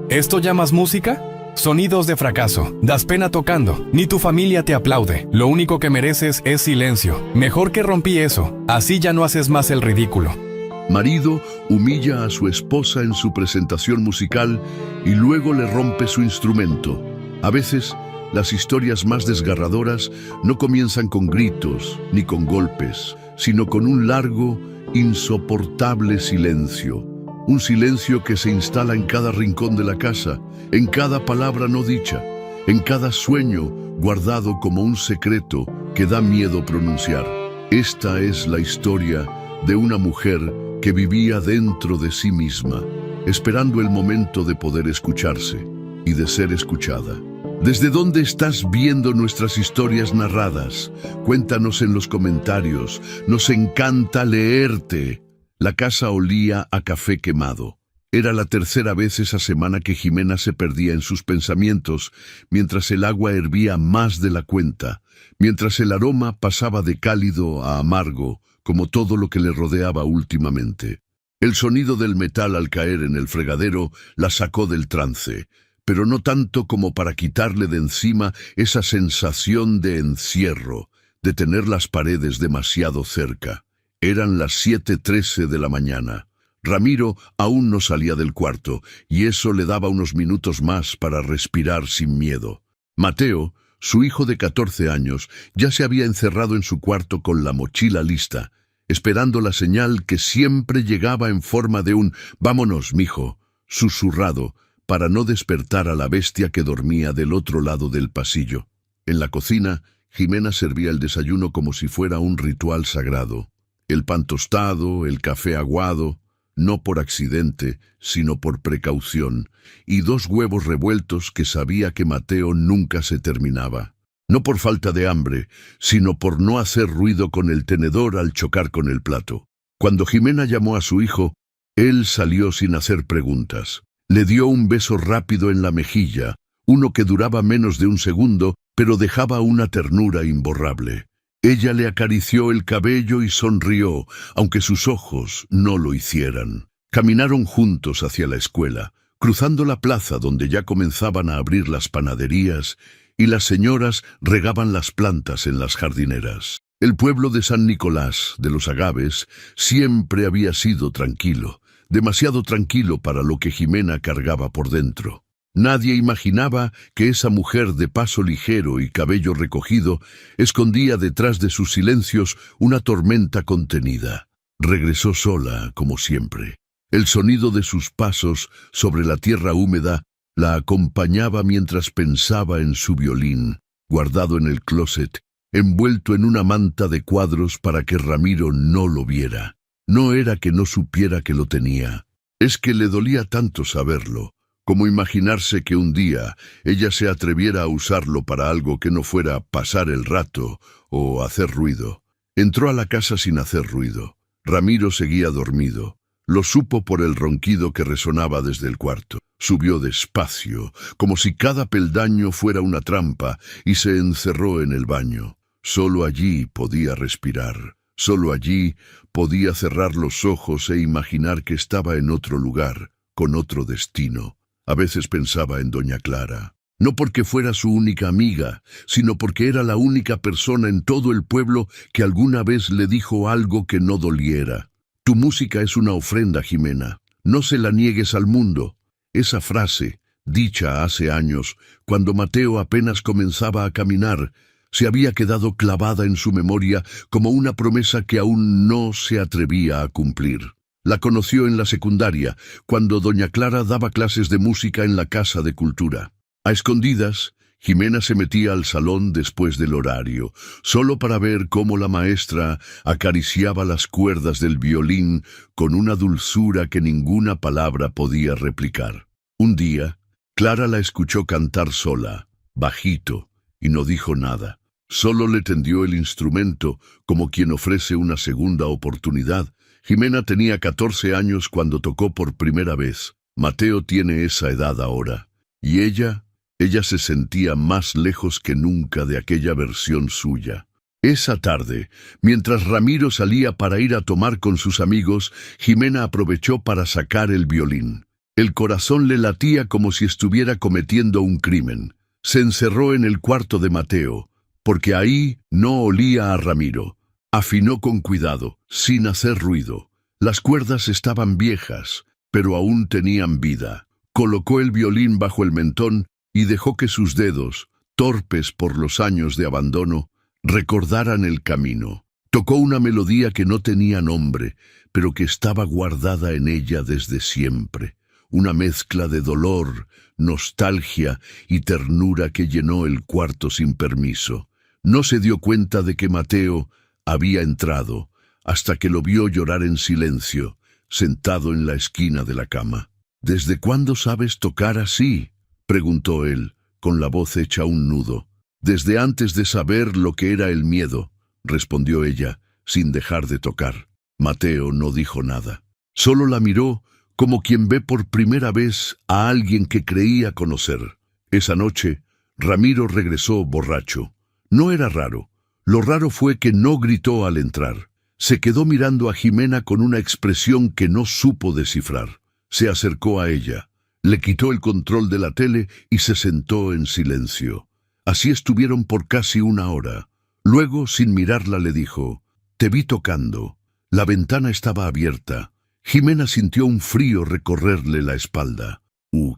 ¿Esto llamas música? Sonidos de fracaso. Das pena tocando. Ni tu familia te aplaude. Lo único que mereces es silencio. Mejor que rompí eso. Así ya no haces más el ridículo. Marido humilla a su esposa en su presentación musical y luego le rompe su instrumento. A veces, las historias más desgarradoras no comienzan con gritos ni con golpes, sino con un largo, insoportable silencio. Un silencio que se instala en cada rincón de la casa, en cada palabra no dicha, en cada sueño guardado como un secreto que da miedo pronunciar. Esta es la historia de una mujer que vivía dentro de sí misma, esperando el momento de poder escucharse y de ser escuchada. ¿Desde dónde estás viendo nuestras historias narradas? Cuéntanos en los comentarios. Nos encanta leerte. La casa olía a café quemado. Era la tercera vez esa semana que Jimena se perdía en sus pensamientos, mientras el agua hervía más de la cuenta, mientras el aroma pasaba de cálido a amargo, como todo lo que le rodeaba últimamente. El sonido del metal al caer en el fregadero la sacó del trance, pero no tanto como para quitarle de encima esa sensación de encierro, de tener las paredes demasiado cerca. Eran las 7:13 de la mañana. Ramiro aún no salía del cuarto, y eso le daba unos minutos más para respirar sin miedo. Mateo, su hijo de 14 años, ya se había encerrado en su cuarto con la mochila lista, esperando la señal que siempre llegaba en forma de un «vámonos, mijo», susurrado, para no despertar a la bestia que dormía del otro lado del pasillo. En la cocina, Jimena servía el desayuno como si fuera un ritual sagrado. El pan tostado, el café aguado, no por accidente, sino por precaución, y 2 huevos revueltos que sabía que Mateo nunca se terminaba. No por falta de hambre, sino por no hacer ruido con el tenedor al chocar con el plato. Cuando Jimena llamó a su hijo, él salió sin hacer preguntas. Le dio un beso rápido en la mejilla, uno que duraba menos de un segundo, pero dejaba una ternura imborrable. Ella le acarició el cabello y sonrió, aunque sus ojos no lo hicieran. Caminaron juntos hacia la escuela, cruzando la plaza donde ya comenzaban a abrir las panaderías y las señoras regaban las plantas en las jardineras. El pueblo de San Nicolás, de los Agaves, siempre había sido tranquilo, demasiado tranquilo para lo que Jimena cargaba por dentro. Nadie imaginaba que esa mujer de paso ligero y cabello recogido escondía detrás de sus silencios una tormenta contenida. Regresó sola, como siempre. El sonido de sus pasos sobre la tierra húmeda la acompañaba mientras pensaba en su violín, guardado en el closet, envuelto en una manta de cuadros para que Ramiro no lo viera. No era que no supiera que lo tenía, es que le dolía tanto saberlo, como imaginarse que un día ella se atreviera a usarlo para algo que no fuera pasar el rato o hacer ruido. Entró a la casa sin hacer ruido. Ramiro seguía dormido. Lo supo por el ronquido que resonaba desde el cuarto. Subió despacio, como si cada peldaño fuera una trampa, y se encerró en el baño. Solo allí podía respirar. Solo allí podía cerrar los ojos e imaginar que estaba en otro lugar, con otro destino. A veces pensaba en doña Clara, no porque fuera su única amiga, sino porque era la única persona en todo el pueblo que alguna vez le dijo algo que no doliera. Tu música es una ofrenda, Jimena. No se la niegues al mundo. Esa frase, dicha hace años, cuando Mateo apenas comenzaba a caminar, se había quedado clavada en su memoria como una promesa que aún no se atrevía a cumplir. La conoció en la secundaria, cuando doña Clara daba clases de música en la Casa de Cultura. A escondidas, Jimena se metía al salón después del horario, solo para ver cómo la maestra acariciaba las cuerdas del violín con una dulzura que ninguna palabra podía replicar. Un día, Clara la escuchó cantar sola, bajito, y no dijo nada. Solo le tendió el instrumento como quien ofrece una segunda oportunidad. Jimena tenía 14 años cuando tocó por primera vez. Mateo tiene esa edad ahora. Y ella se sentía más lejos que nunca de aquella versión suya. Esa tarde, mientras Ramiro salía para ir a tomar con sus amigos, Jimena aprovechó para sacar el violín. El corazón le latía como si estuviera cometiendo un crimen. Se encerró en el cuarto de Mateo, porque ahí no olía a Ramiro. Afinó con cuidado, sin hacer ruido. Las cuerdas estaban viejas, pero aún tenían vida. Colocó el violín bajo el mentón y dejó que sus dedos, torpes por los años de abandono, recordaran el camino. Tocó una melodía que no tenía nombre, pero que estaba guardada en ella desde siempre. Una mezcla de dolor, nostalgia y ternura que llenó el cuarto sin permiso. No se dio cuenta de que Mateo había entrado, hasta que lo vio llorar en silencio, sentado en la esquina de la cama. «¿Desde cuándo sabes tocar así?», preguntó él, con la voz hecha un nudo. «Desde antes de saber lo que era el miedo», respondió ella, sin dejar de tocar. Mateo no dijo nada. Solo la miró como quien ve por primera vez a alguien que creía conocer. Esa noche, Ramiro regresó borracho. No era raro. Lo raro fue que no gritó al entrar. Se quedó mirando a Jimena con una expresión que no supo descifrar. Se acercó a ella, le quitó el control de la tele y se sentó en silencio. Así estuvieron por casi una hora. Luego, sin mirarla, le dijo: «Te vi tocando». La ventana estaba abierta. Jimena sintió un frío recorrerle la espalda.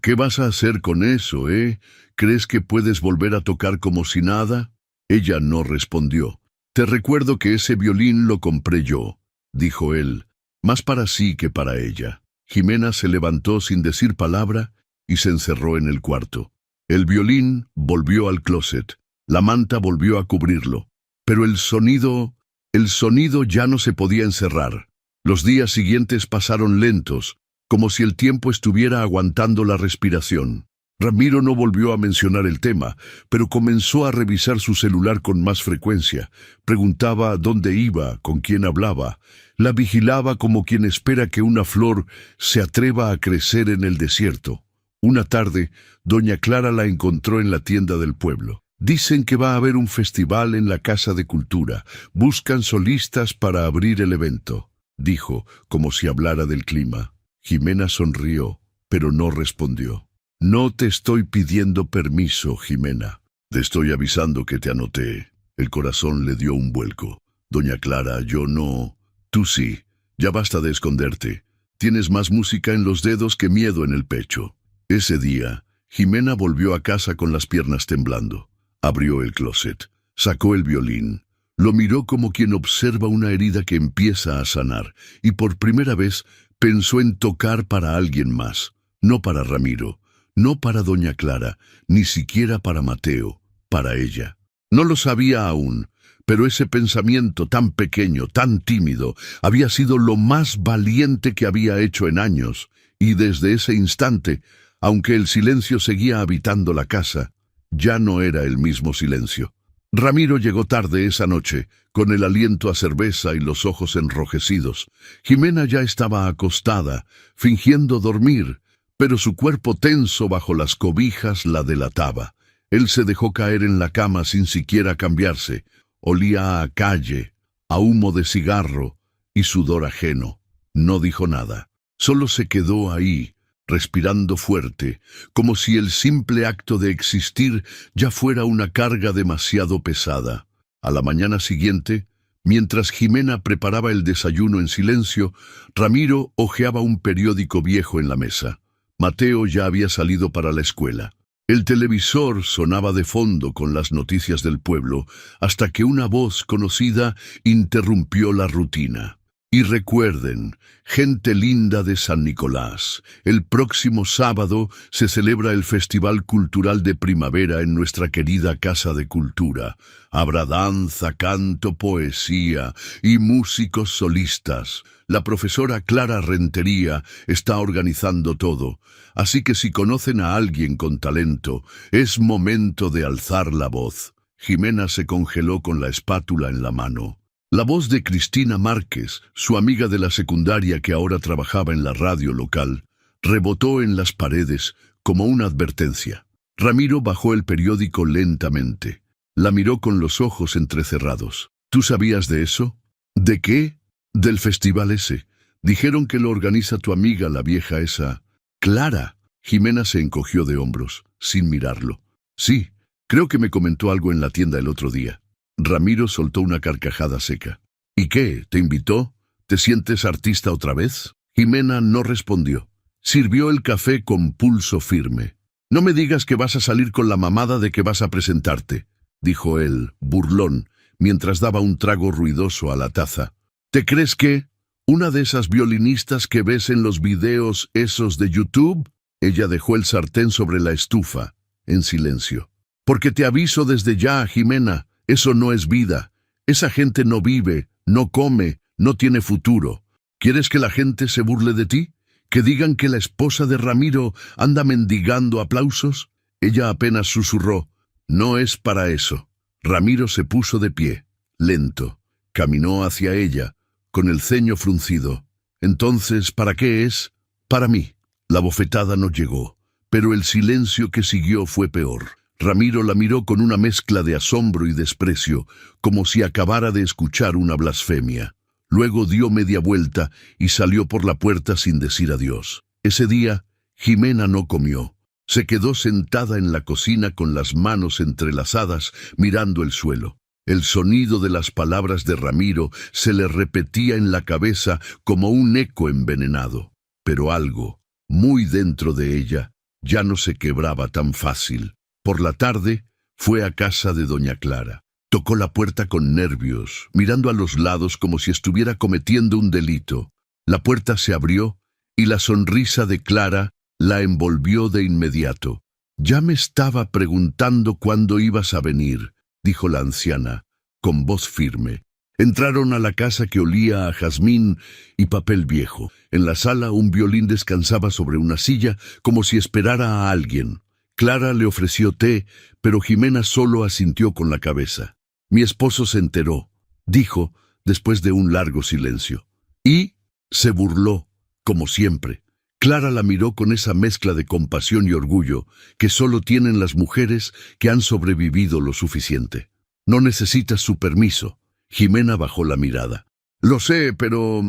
¿Qué vas a hacer con eso, eh? ¿Crees que puedes volver a tocar como si nada?» Ella no respondió. «Te recuerdo que ese violín lo compré yo», dijo él, más para sí que para ella. Jimena se levantó sin decir palabra y se encerró en el cuarto. El violín volvió al closet. La manta volvió a cubrirlo. Pero el sonido ya no se podía encerrar. Los días siguientes pasaron lentos, como si el tiempo estuviera aguantando la respiración. Ramiro no volvió a mencionar el tema, pero comenzó a revisar su celular con más frecuencia. Preguntaba dónde iba, con quién hablaba. La vigilaba como quien espera que una flor se atreva a crecer en el desierto. Una tarde, doña Clara la encontró en la tienda del pueblo. «Dicen que va a haber un festival en la Casa de Cultura. Buscan solistas para abrir el evento», dijo, como si hablara del clima. Jimena sonrió, pero no respondió. «No te estoy pidiendo permiso, Jimena. Te estoy avisando que te anoté». El corazón le dio un vuelco. «Doña Clara, yo no...» «Tú sí. Ya basta de esconderte. Tienes más música en los dedos que miedo en el pecho». Ese día, Jimena volvió a casa con las piernas temblando. Abrió el closet, sacó el violín, lo miró como quien observa una herida que empieza a sanar, y por primera vez pensó en tocar para alguien más, no para Ramiro, no para doña Clara, ni siquiera para Mateo, para ella. No lo sabía aún, pero ese pensamiento tan pequeño, tan tímido, había sido lo más valiente que había hecho en años, y desde ese instante, aunque el silencio seguía habitando la casa, ya no era el mismo silencio. Ramiro llegó tarde esa noche, con el aliento a cerveza y los ojos enrojecidos. Jimena ya estaba acostada, fingiendo dormir, pero su cuerpo tenso bajo las cobijas la delataba. Él se dejó caer en la cama sin siquiera cambiarse. Olía a calle, a humo de cigarro y sudor ajeno. No dijo nada. Solo se quedó ahí, respirando fuerte, como si el simple acto de existir ya fuera una carga demasiado pesada. A la mañana siguiente, mientras Jimena preparaba el desayuno en silencio, Ramiro hojeaba un periódico viejo en la mesa. Mateo ya había salido para la escuela. El televisor sonaba de fondo con las noticias del pueblo, hasta que una voz conocida interrumpió la rutina. «Y recuerden, gente linda de San Nicolás, el próximo sábado se celebra el Festival Cultural de Primavera en nuestra querida Casa de Cultura. Habrá danza, canto, poesía y músicos solistas. La profesora Clara Rentería está organizando todo, así que si conocen a alguien con talento, es momento de alzar la voz». Jimena se congeló con la espátula en la mano. La voz de Cristina Márquez, su amiga de la secundaria que ahora trabajaba en la radio local, rebotó en las paredes como una advertencia. Ramiro bajó el periódico lentamente. La miró con los ojos entrecerrados. «¿Tú sabías de eso?» «¿De qué?» «Del festival ese. Dijeron que lo organiza tu amiga, la vieja esa». Clara. Jimena se encogió de hombros, sin mirarlo. Sí, creo que me comentó algo en la tienda el otro día. Ramiro soltó una carcajada seca. ¿Y qué? ¿Te invitó? ¿Te sientes artista otra vez? Jimena no respondió. Sirvió el café con pulso firme. No me digas que vas a salir con la mamada de que vas a presentarte, dijo él, burlón, mientras daba un trago ruidoso a la taza. ¿Te crees que una de esas violinistas que ves en los videos esos de YouTube? Ella dejó el sartén sobre la estufa, en silencio. Porque te aviso desde ya, Jimena, eso no es vida. Esa gente no vive, no come, no tiene futuro. ¿Quieres que la gente se burle de ti? ¿Que digan que la esposa de Ramiro anda mendigando aplausos? Ella apenas susurró. No es para eso. Ramiro se puso de pie, lento. Caminó hacia ella, con el ceño fruncido. Entonces, ¿para qué es? Para mí. La bofetada no llegó, pero el silencio que siguió fue peor. Ramiro la miró con una mezcla de asombro y desprecio, como si acabara de escuchar una blasfemia. Luego dio media vuelta y salió por la puerta sin decir adiós. Ese día, Jimena no comió. Se quedó sentada en la cocina con las manos entrelazadas, mirando el suelo. El sonido de las palabras de Ramiro se le repetía en la cabeza como un eco envenenado. Pero algo, muy dentro de ella, ya no se quebraba tan fácil. Por la tarde, fue a casa de doña Clara. Tocó la puerta con nervios, mirando a los lados como si estuviera cometiendo un delito. La puerta se abrió y la sonrisa de Clara la envolvió de inmediato. «Ya me estaba preguntando cuándo ibas a venir», dijo la anciana, con voz firme. Entraron a la casa que olía a jazmín y papel viejo. En la sala un violín descansaba sobre una silla como si esperara a alguien. Clara le ofreció té, pero Jimena solo asintió con la cabeza. «Mi esposo se enteró», dijo, después de un largo silencio. Y se burló, como siempre. Clara la miró con esa mezcla de compasión y orgullo que solo tienen las mujeres que han sobrevivido lo suficiente. «No necesitas su permiso». Jimena bajó la mirada. «Lo sé, pero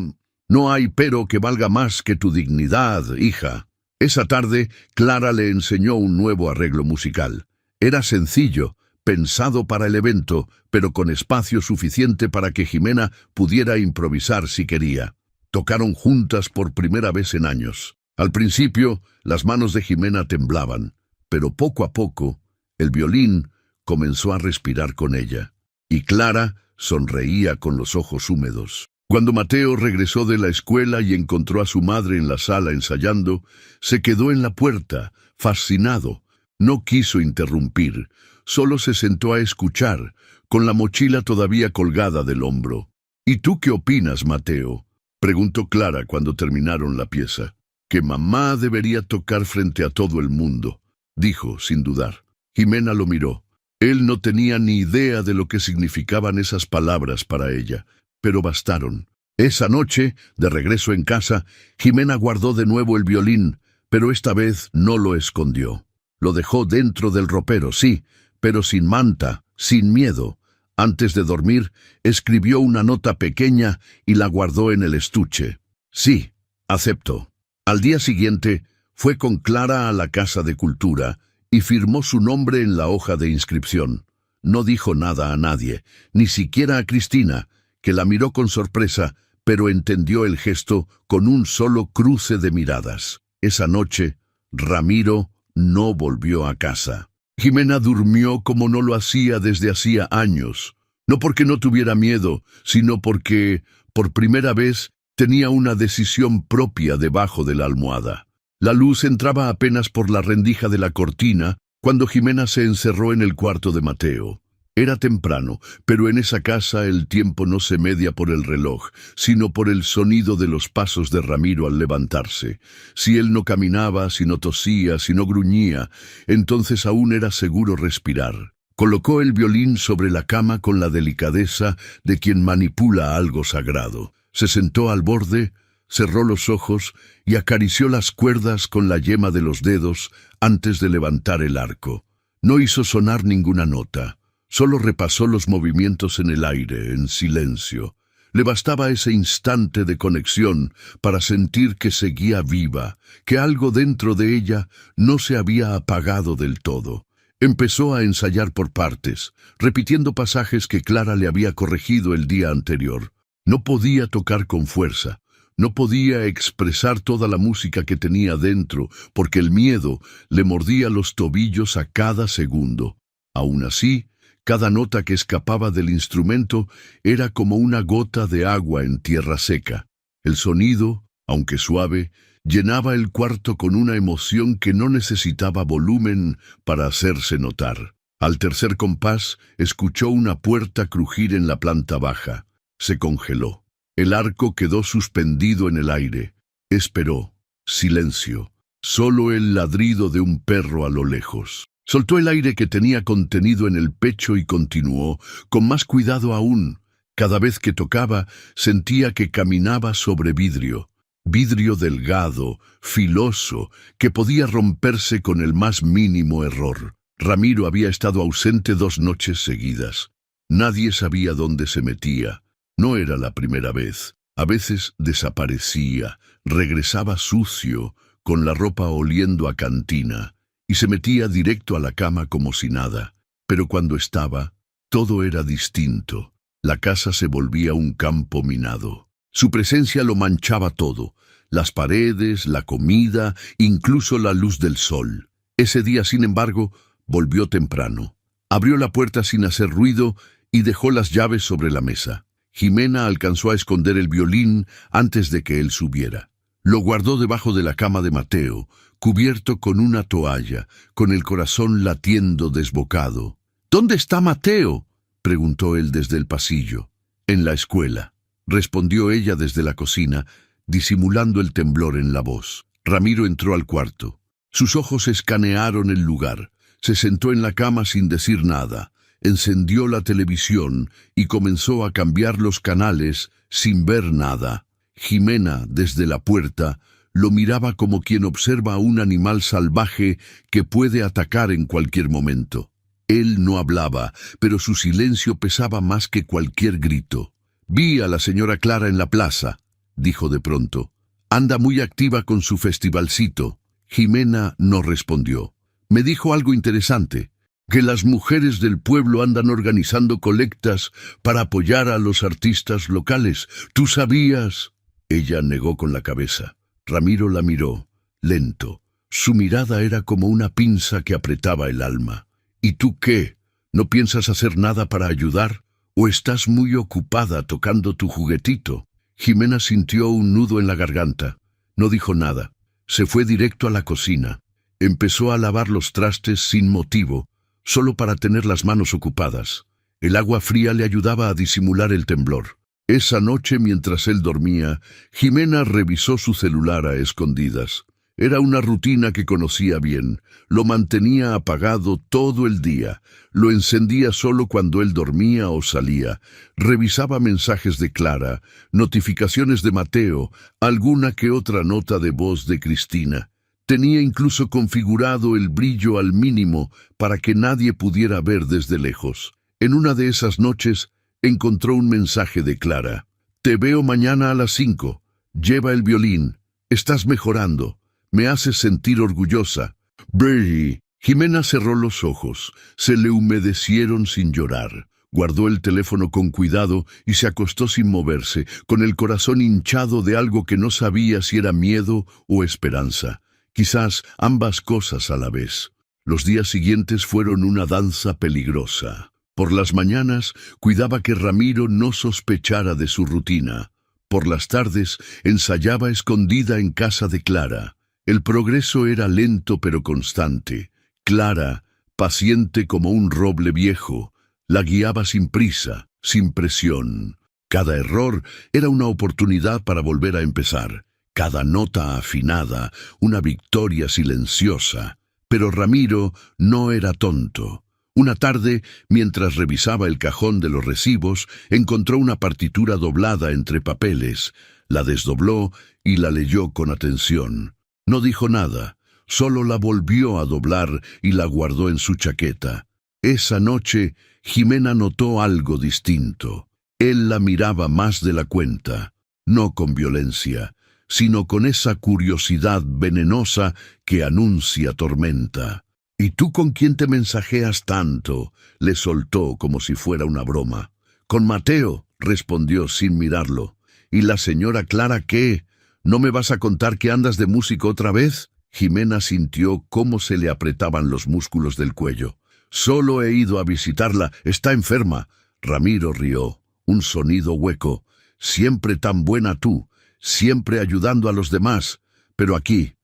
no hay pero que valga más que tu dignidad, hija». Esa tarde, Clara le enseñó un nuevo arreglo musical. Era sencillo, pensado para el evento, pero con espacio suficiente para que Jimena pudiera improvisar si quería. Tocaron juntas por primera vez en años. Al principio, las manos de Jimena temblaban, pero poco a poco, el violín comenzó a respirar con ella, y Clara sonreía con los ojos húmedos. Cuando Mateo regresó de la escuela y encontró a su madre en la sala ensayando, se quedó en la puerta, fascinado. No quiso interrumpir, solo se sentó a escuchar, con la mochila todavía colgada del hombro. «¿Y tú qué opinas, Mateo?», preguntó Clara cuando terminaron la pieza. «Que mamá debería tocar frente a todo el mundo», dijo, sin dudar. Jimena lo miró. Él no tenía ni idea de lo que significaban esas palabras para ella, pero bastaron. Esa noche, de regreso en casa, Jimena guardó de nuevo el violín, pero esta vez no lo escondió. Lo dejó dentro del ropero, sí, pero sin manta, sin miedo. Antes de dormir, escribió una nota pequeña y la guardó en el estuche. «Sí, acepto». Al día siguiente, fue con Clara a la Casa de Cultura y firmó su nombre en la hoja de inscripción. No dijo nada a nadie, ni siquiera a Cristina, que la miró con sorpresa, pero entendió el gesto con un solo cruce de miradas. Esa noche, Ramiro no volvió a casa. Jimena durmió como no lo hacía desde hacía años, no porque no tuviera miedo, sino porque, por primera vez, tenía una decisión propia debajo de la almohada. La luz entraba apenas por la rendija de la cortina cuando Jimena se encerró en el cuarto de Mateo. Era temprano, pero en esa casa el tiempo no se media por el reloj, sino por el sonido de los pasos de Ramiro al levantarse. Si él no caminaba, si no tosía, si no gruñía, entonces aún era seguro respirar. Colocó el violín sobre la cama con la delicadeza de quien manipula algo sagrado. Se sentó al borde, cerró los ojos y acarició las cuerdas con la yema de los dedos antes de levantar el arco. No hizo sonar ninguna nota. Solo repasó los movimientos en el aire, en silencio. Le bastaba ese instante de conexión para sentir que seguía viva, que algo dentro de ella no se había apagado del todo. Empezó a ensayar por partes, repitiendo pasajes que Clara le había corregido el día anterior. No podía tocar con fuerza, no podía expresar toda la música que tenía dentro, porque el miedo le mordía los tobillos a cada segundo. Aún así, cada nota que escapaba del instrumento era como una gota de agua en tierra seca. El sonido, aunque suave, llenaba el cuarto con una emoción que no necesitaba volumen para hacerse notar. Al tercer compás, escuchó una puerta crujir en la planta baja. Se congeló. El arco quedó suspendido en el aire. Esperó. Silencio. Solo el ladrido de un perro a lo lejos. Soltó el aire que tenía contenido en el pecho y continuó, con más cuidado aún. Cada vez que tocaba, sentía que caminaba sobre vidrio. Vidrio delgado, filoso, que podía romperse con el más mínimo error. Ramiro había estado ausente 2 noches seguidas. Nadie sabía dónde se metía. No era la primera vez. A veces desaparecía, regresaba sucio, con la ropa oliendo a cantina, y se metía directo a la cama como si nada. Pero cuando estaba, todo era distinto. La casa se volvía un campo minado. Su presencia lo manchaba todo, las paredes, la comida, incluso la luz del sol. Ese día, sin embargo, volvió temprano. Abrió la puerta sin hacer ruido y dejó las llaves sobre la mesa. Jimena alcanzó a esconder el violín antes de que él subiera. Lo guardó debajo de la cama de Mateo, cubierto con una toalla, con el corazón latiendo desbocado. «¿Dónde está Mateo?», preguntó él desde el pasillo. «En la escuela», respondió ella desde la cocina, disimulando el temblor en la voz. Ramiro entró al cuarto. Sus ojos escanearon el lugar. Se sentó en la cama sin decir nada. Encendió la televisión y comenzó a cambiar los canales sin ver nada. Jimena, desde la puerta, lo miraba como quien observa a un animal salvaje que puede atacar en cualquier momento. Él no hablaba, pero su silencio pesaba más que cualquier grito. «Vi a la señora Clara en la plaza», dijo de pronto. «Anda muy activa con su festivalcito». Jimena no respondió. «Me dijo algo interesante, que las mujeres del pueblo andan organizando colectas para apoyar a los artistas locales. ¿Tú sabías?». Ella negó con la cabeza. Ramiro la miró, lento. Su mirada era como una pinza que apretaba el alma. «¿Y tú qué? ¿No piensas hacer nada para ayudar? ¿O estás muy ocupada tocando tu juguetito?». Jimena sintió un nudo en la garganta. No dijo nada. Se fue directo a la cocina. Empezó a lavar los trastes sin motivo, solo para tener las manos ocupadas. El agua fría le ayudaba a disimular el temblor. Esa noche, mientras él dormía, Jimena revisó su celular a escondidas. Era una rutina que conocía bien. Lo mantenía apagado todo el día. Lo encendía solo cuando él dormía o salía. Revisaba mensajes de Clara, notificaciones de Mateo, alguna que otra nota de voz de Cristina. Tenía incluso configurado el brillo al mínimo para que nadie pudiera ver desde lejos. En una de esas noches, encontró un mensaje de Clara. «Te veo mañana a las 5. Lleva el violín. Estás mejorando. Me haces sentir orgullosa». «Brady». Jimena cerró los ojos. Se le humedecieron sin llorar. Guardó el teléfono con cuidado y se acostó sin moverse, con el corazón hinchado de algo que no sabía si era miedo o esperanza. Quizás ambas cosas a la vez. Los días siguientes fueron una danza peligrosa. Por las mañanas cuidaba que Ramiro no sospechara de su rutina. Por las tardes ensayaba escondida en casa de Clara. El progreso era lento pero constante. Clara, paciente como un roble viejo, la guiaba sin prisa, sin presión. Cada error era una oportunidad para volver a empezar. Cada nota afinada, una victoria silenciosa. Pero Ramiro no era tonto. Una tarde, mientras revisaba el cajón de los recibos, encontró una partitura doblada entre papeles. La desdobló y la leyó con atención. No dijo nada, solo la volvió a doblar y la guardó en su chaqueta. Esa noche, Jimena notó algo distinto. Él la miraba más de la cuenta, no con violencia, sino con esa curiosidad venenosa que anuncia tormenta. «¿Y tú con quién te mensajeas tanto?», le soltó como si fuera una broma. «Con Mateo», respondió sin mirarlo. «¿Y la señora Clara qué? ¿No me vas a contar que andas de músico otra vez?». Jimena sintió cómo se le apretaban los músculos del cuello. «Solo he ido a visitarla, está enferma». Ramiro rió, un sonido hueco. «Siempre tan buena tú, siempre ayudando a los demás. Pero aquí,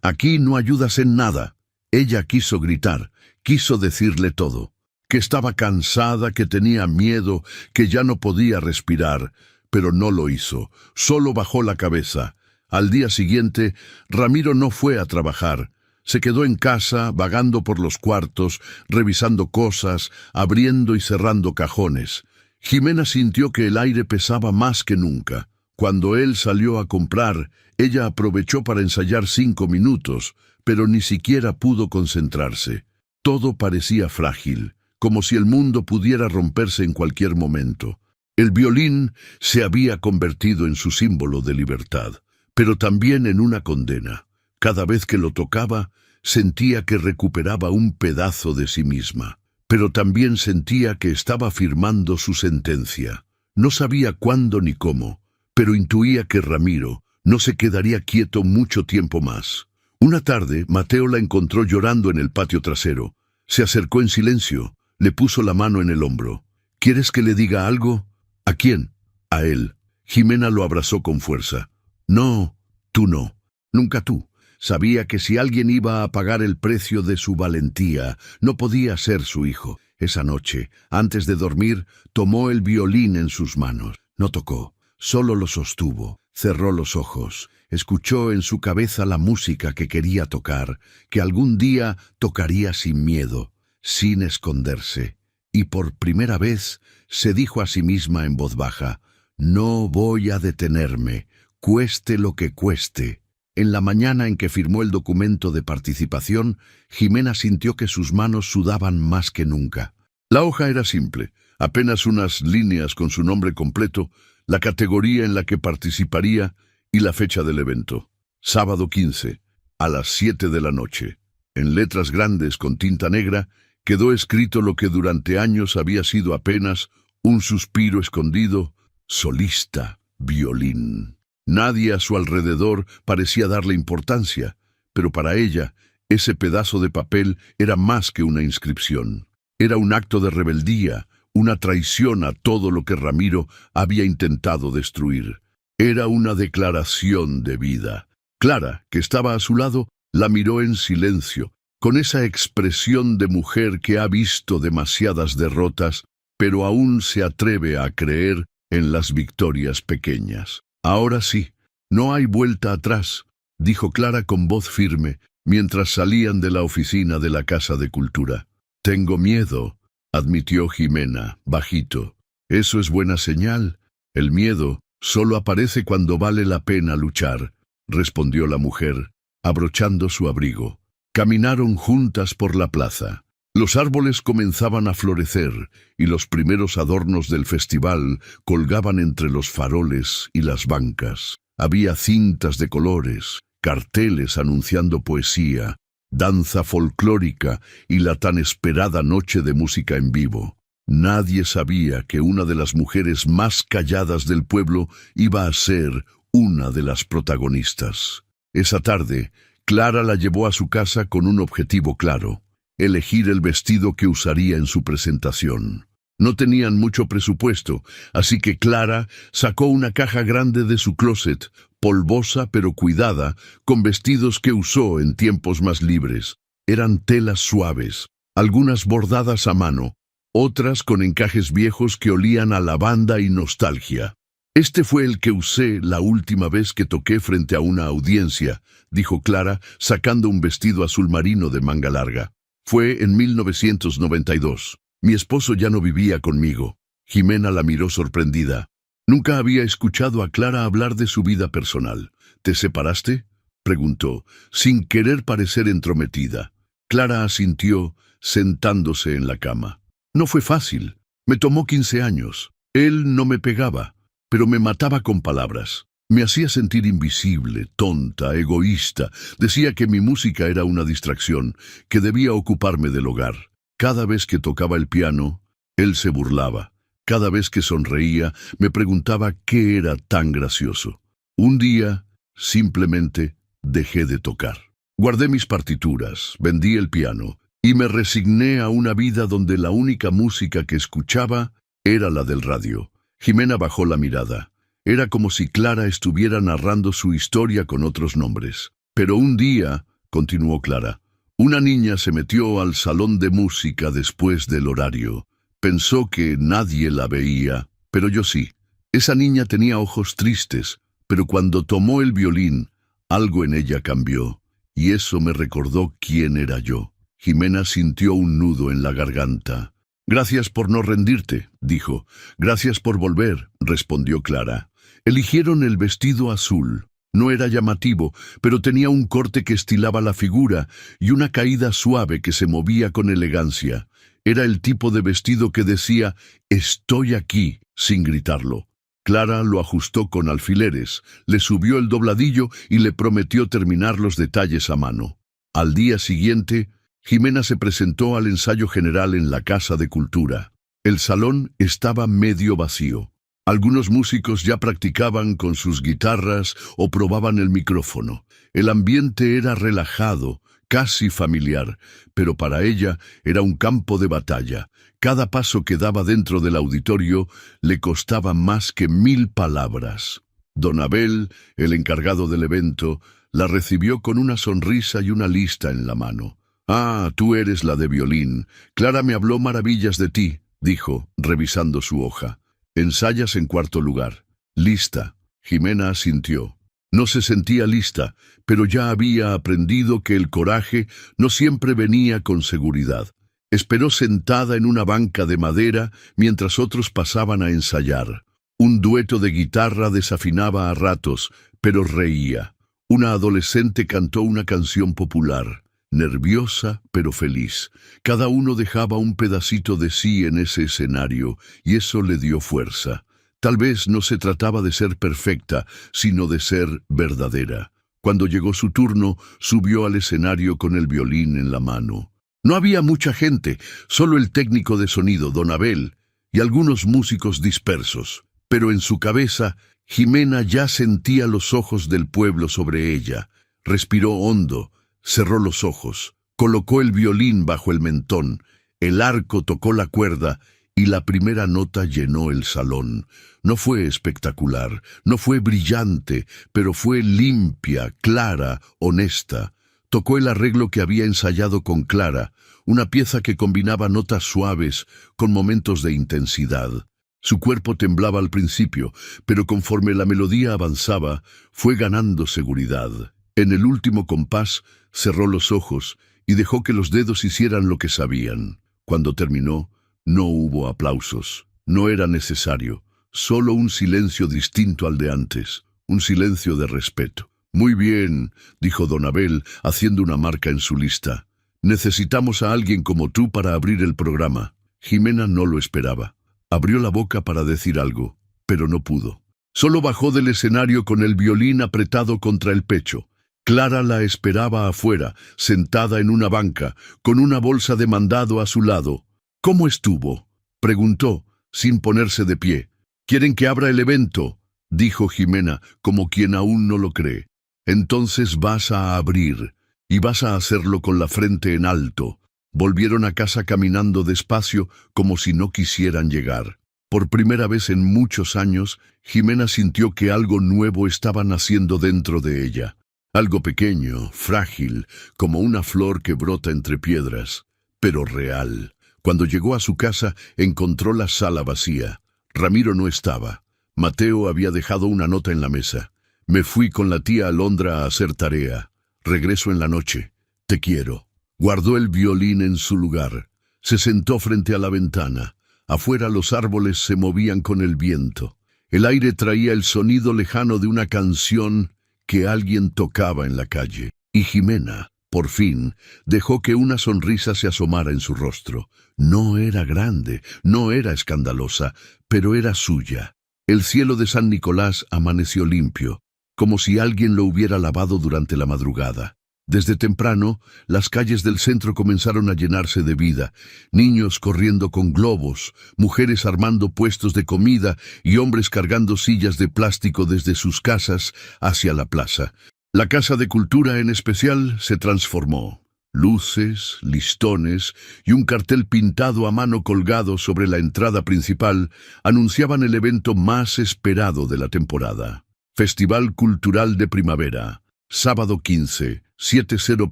aquí no ayudas en nada». Ella quiso gritar, quiso decirle todo, que estaba cansada, que tenía miedo, que ya no podía respirar, pero no lo hizo, solo bajó la cabeza. Al día siguiente, Ramiro no fue a trabajar. Se quedó en casa, vagando por los cuartos, revisando cosas, abriendo y cerrando cajones. Jimena sintió que el aire pesaba más que nunca. Cuando él salió a comprar, ella aprovechó para ensayar 5 minutos, pero ni siquiera pudo concentrarse. Todo parecía frágil, como si el mundo pudiera romperse en cualquier momento. El violín se había convertido en su símbolo de libertad, pero también en una condena. Cada vez que lo tocaba, sentía que recuperaba un pedazo de sí misma, pero también sentía que estaba firmando su sentencia. No sabía cuándo ni cómo, pero intuía que Ramiro no se quedaría quieto mucho tiempo más. Una tarde, Mateo la encontró llorando en el patio trasero. Se acercó en silencio, le puso la mano en el hombro. «¿Quieres que le diga algo?». «¿A quién?». «A él». Jimena lo abrazó con fuerza. «No, tú no. Nunca tú». Sabía que si alguien iba a pagar el precio de su valentía, no podía ser su hijo. Esa noche, antes de dormir, tomó el violín en sus manos. No tocó, solo lo sostuvo. Cerró los ojos. Escuchó en su cabeza la música que quería tocar, que algún día tocaría sin miedo, sin esconderse. Y por primera vez se dijo a sí misma en voz baja: «No voy a detenerme, cueste lo que cueste». En la mañana en que firmó el documento de participación, Jimena sintió que sus manos sudaban más que nunca. La hoja era simple, apenas unas líneas con su nombre completo, la categoría en la que participaría y la fecha del evento. Sábado 15, a las 7 de la noche. En letras grandes con tinta negra, quedó escrito lo que durante años había sido apenas un suspiro escondido: solista, violín. Nadie a su alrededor parecía darle importancia, pero para ella, ese pedazo de papel era más que una inscripción. Era un acto de rebeldía, una traición a todo lo que Ramiro había intentado destruir. Era una declaración de vida. Clara, que estaba a su lado, la miró en silencio, con esa expresión de mujer que ha visto demasiadas derrotas, pero aún se atreve a creer en las victorias pequeñas. «Ahora sí, no hay vuelta atrás», dijo Clara con voz firme, mientras salían de la oficina de la Casa de Cultura. «Tengo miedo», admitió Jimena, bajito. «Eso es buena señal. El miedo solo aparece cuando vale la pena luchar», respondió la mujer, abrochando su abrigo. Caminaron juntas por la plaza. Los árboles comenzaban a florecer y los primeros adornos del festival colgaban entre los faroles y las bancas. Había cintas de colores, carteles anunciando poesía, danza folclórica y la tan esperada noche de música en vivo. Nadie sabía que una de las mujeres más calladas del pueblo iba a ser una de las protagonistas. Esa tarde, Clara la llevó a su casa con un objetivo claro: elegir el vestido que usaría en su presentación. No tenían mucho presupuesto, así que Clara sacó una caja grande de su closet, polvosa pero cuidada, con vestidos que usó en tiempos más libres. Eran telas suaves, algunas bordadas a mano, otras con encajes viejos que olían a lavanda y nostalgia. «Este fue el que usé la última vez que toqué frente a una audiencia», dijo Clara, sacando un vestido azul marino de manga larga. «Fue en 1992. Mi esposo ya no vivía conmigo». Jimena la miró sorprendida. Nunca había escuchado a Clara hablar de su vida personal. «¿Te separaste?», preguntó, sin querer parecer entrometida. Clara asintió, sentándose en la cama. «No fue fácil. Me tomó 15 años. Él no me pegaba, pero me mataba con palabras. Me hacía sentir invisible, tonta, egoísta. Decía que mi música era una distracción, que debía ocuparme del hogar. Cada vez que tocaba el piano, él se burlaba. Cada vez que sonreía, me preguntaba qué era tan gracioso. Un día, simplemente, dejé de tocar. Guardé mis partituras, vendí el piano y me resigné a una vida donde la única música que escuchaba era la del radio. Jimena bajó la mirada. Era como si Clara estuviera narrando su historia con otros nombres. Pero un día, continuó Clara, una niña se metió al salón de música después del horario. Pensó que nadie la veía, pero yo sí. Esa niña tenía ojos tristes, pero cuando tomó el violín, algo en ella cambió, y eso me recordó quién era yo. Jimena sintió un nudo en la garganta. Gracias por no rendirte, dijo. Gracias por volver, respondió Clara. Eligieron el vestido azul. No era llamativo, pero tenía un corte que estilaba la figura y una caída suave que se movía con elegancia. Era el tipo de vestido que decía, «Estoy aquí», sin gritarlo. Clara lo ajustó con alfileres, le subió el dobladillo y le prometió terminar los detalles a mano. Al día siguiente, Jimena se presentó al ensayo general en la Casa de Cultura. El salón estaba medio vacío. Algunos músicos ya practicaban con sus guitarras o probaban el micrófono. El ambiente era relajado, casi familiar, pero para ella era un campo de batalla. Cada paso que daba dentro del auditorio le costaba más que 1000 palabras. Don Abel, el encargado del evento, la recibió con una sonrisa y una lista en la mano. «Ah, tú eres la de violín. Clara me habló maravillas de ti», dijo, revisando su hoja. «Ensayas en cuarto lugar». «Lista». Jimena asintió. No se sentía lista, pero ya había aprendido que el coraje no siempre venía con seguridad. Esperó sentada en una banca de madera mientras otros pasaban a ensayar. Un dueto de guitarra desafinaba a ratos, pero reía. Una adolescente cantó una canción popular. Nerviosa, pero feliz. Cada uno dejaba un pedacito de sí en ese escenario, y eso le dio fuerza. Tal vez no se trataba de ser perfecta, sino de ser verdadera. Cuando llegó su turno, subió al escenario con el violín en la mano. No había mucha gente, solo el técnico de sonido, don Abel, y algunos músicos dispersos. Pero en su cabeza, Jimena ya sentía los ojos del pueblo sobre ella. Respiró hondo. Cerró los ojos, colocó el violín bajo el mentón, el arco tocó la cuerda y la primera nota llenó el salón. No fue espectacular, no fue brillante, pero fue limpia, clara, honesta. Tocó el arreglo que había ensayado con Clara, una pieza que combinaba notas suaves con momentos de intensidad. Su cuerpo temblaba al principio, pero conforme la melodía avanzaba, fue ganando seguridad. En el último compás, cerró los ojos y dejó que los dedos hicieran lo que sabían. Cuando terminó, no hubo aplausos. No era necesario. Solo un silencio distinto al de antes. Un silencio de respeto. «Muy bien», dijo don Abel, haciendo una marca en su lista. «Necesitamos a alguien como tú para abrir el programa». Jimena no lo esperaba. Abrió la boca para decir algo, pero no pudo. Solo bajó del escenario con el violín apretado contra el pecho. Clara la esperaba afuera, sentada en una banca, con una bolsa de mandado a su lado. «¿Cómo estuvo?», preguntó, sin ponerse de pie. «¿Quieren que abra el evento?», dijo Jimena, como quien aún no lo cree. «Entonces vas a abrir, y vas a hacerlo con la frente en alto». Volvieron a casa caminando despacio, como si no quisieran llegar. Por primera vez en muchos años, Jimena sintió que algo nuevo estaba naciendo dentro de ella. Algo pequeño, frágil, como una flor que brota entre piedras, pero real. Cuando llegó a su casa, encontró la sala vacía. Ramiro no estaba. Mateo había dejado una nota en la mesa. «Me fui con la tía Alondra a hacer tarea. Regreso en la noche. Te quiero». Guardó el violín en su lugar. Se sentó frente a la ventana. Afuera los árboles se movían con el viento. El aire traía el sonido lejano de una canción que alguien tocaba en la calle. Y Jimena, Por fin, dejó que una sonrisa se asomara en su rostro. No era grande, no era escandalosa, pero era suya. El cielo de San Nicolás amaneció limpio, como si alguien lo hubiera lavado durante la madrugada. Desde temprano, las calles del centro comenzaron a llenarse de vida, niños corriendo con globos, mujeres armando puestos de comida y hombres cargando sillas de plástico desde sus casas hacia la plaza. La Casa de Cultura en especial se transformó. Luces, listones y un cartel pintado a mano colgado sobre la entrada principal anunciaban el evento más esperado de la temporada. Festival Cultural de Primavera, sábado 15, 7:00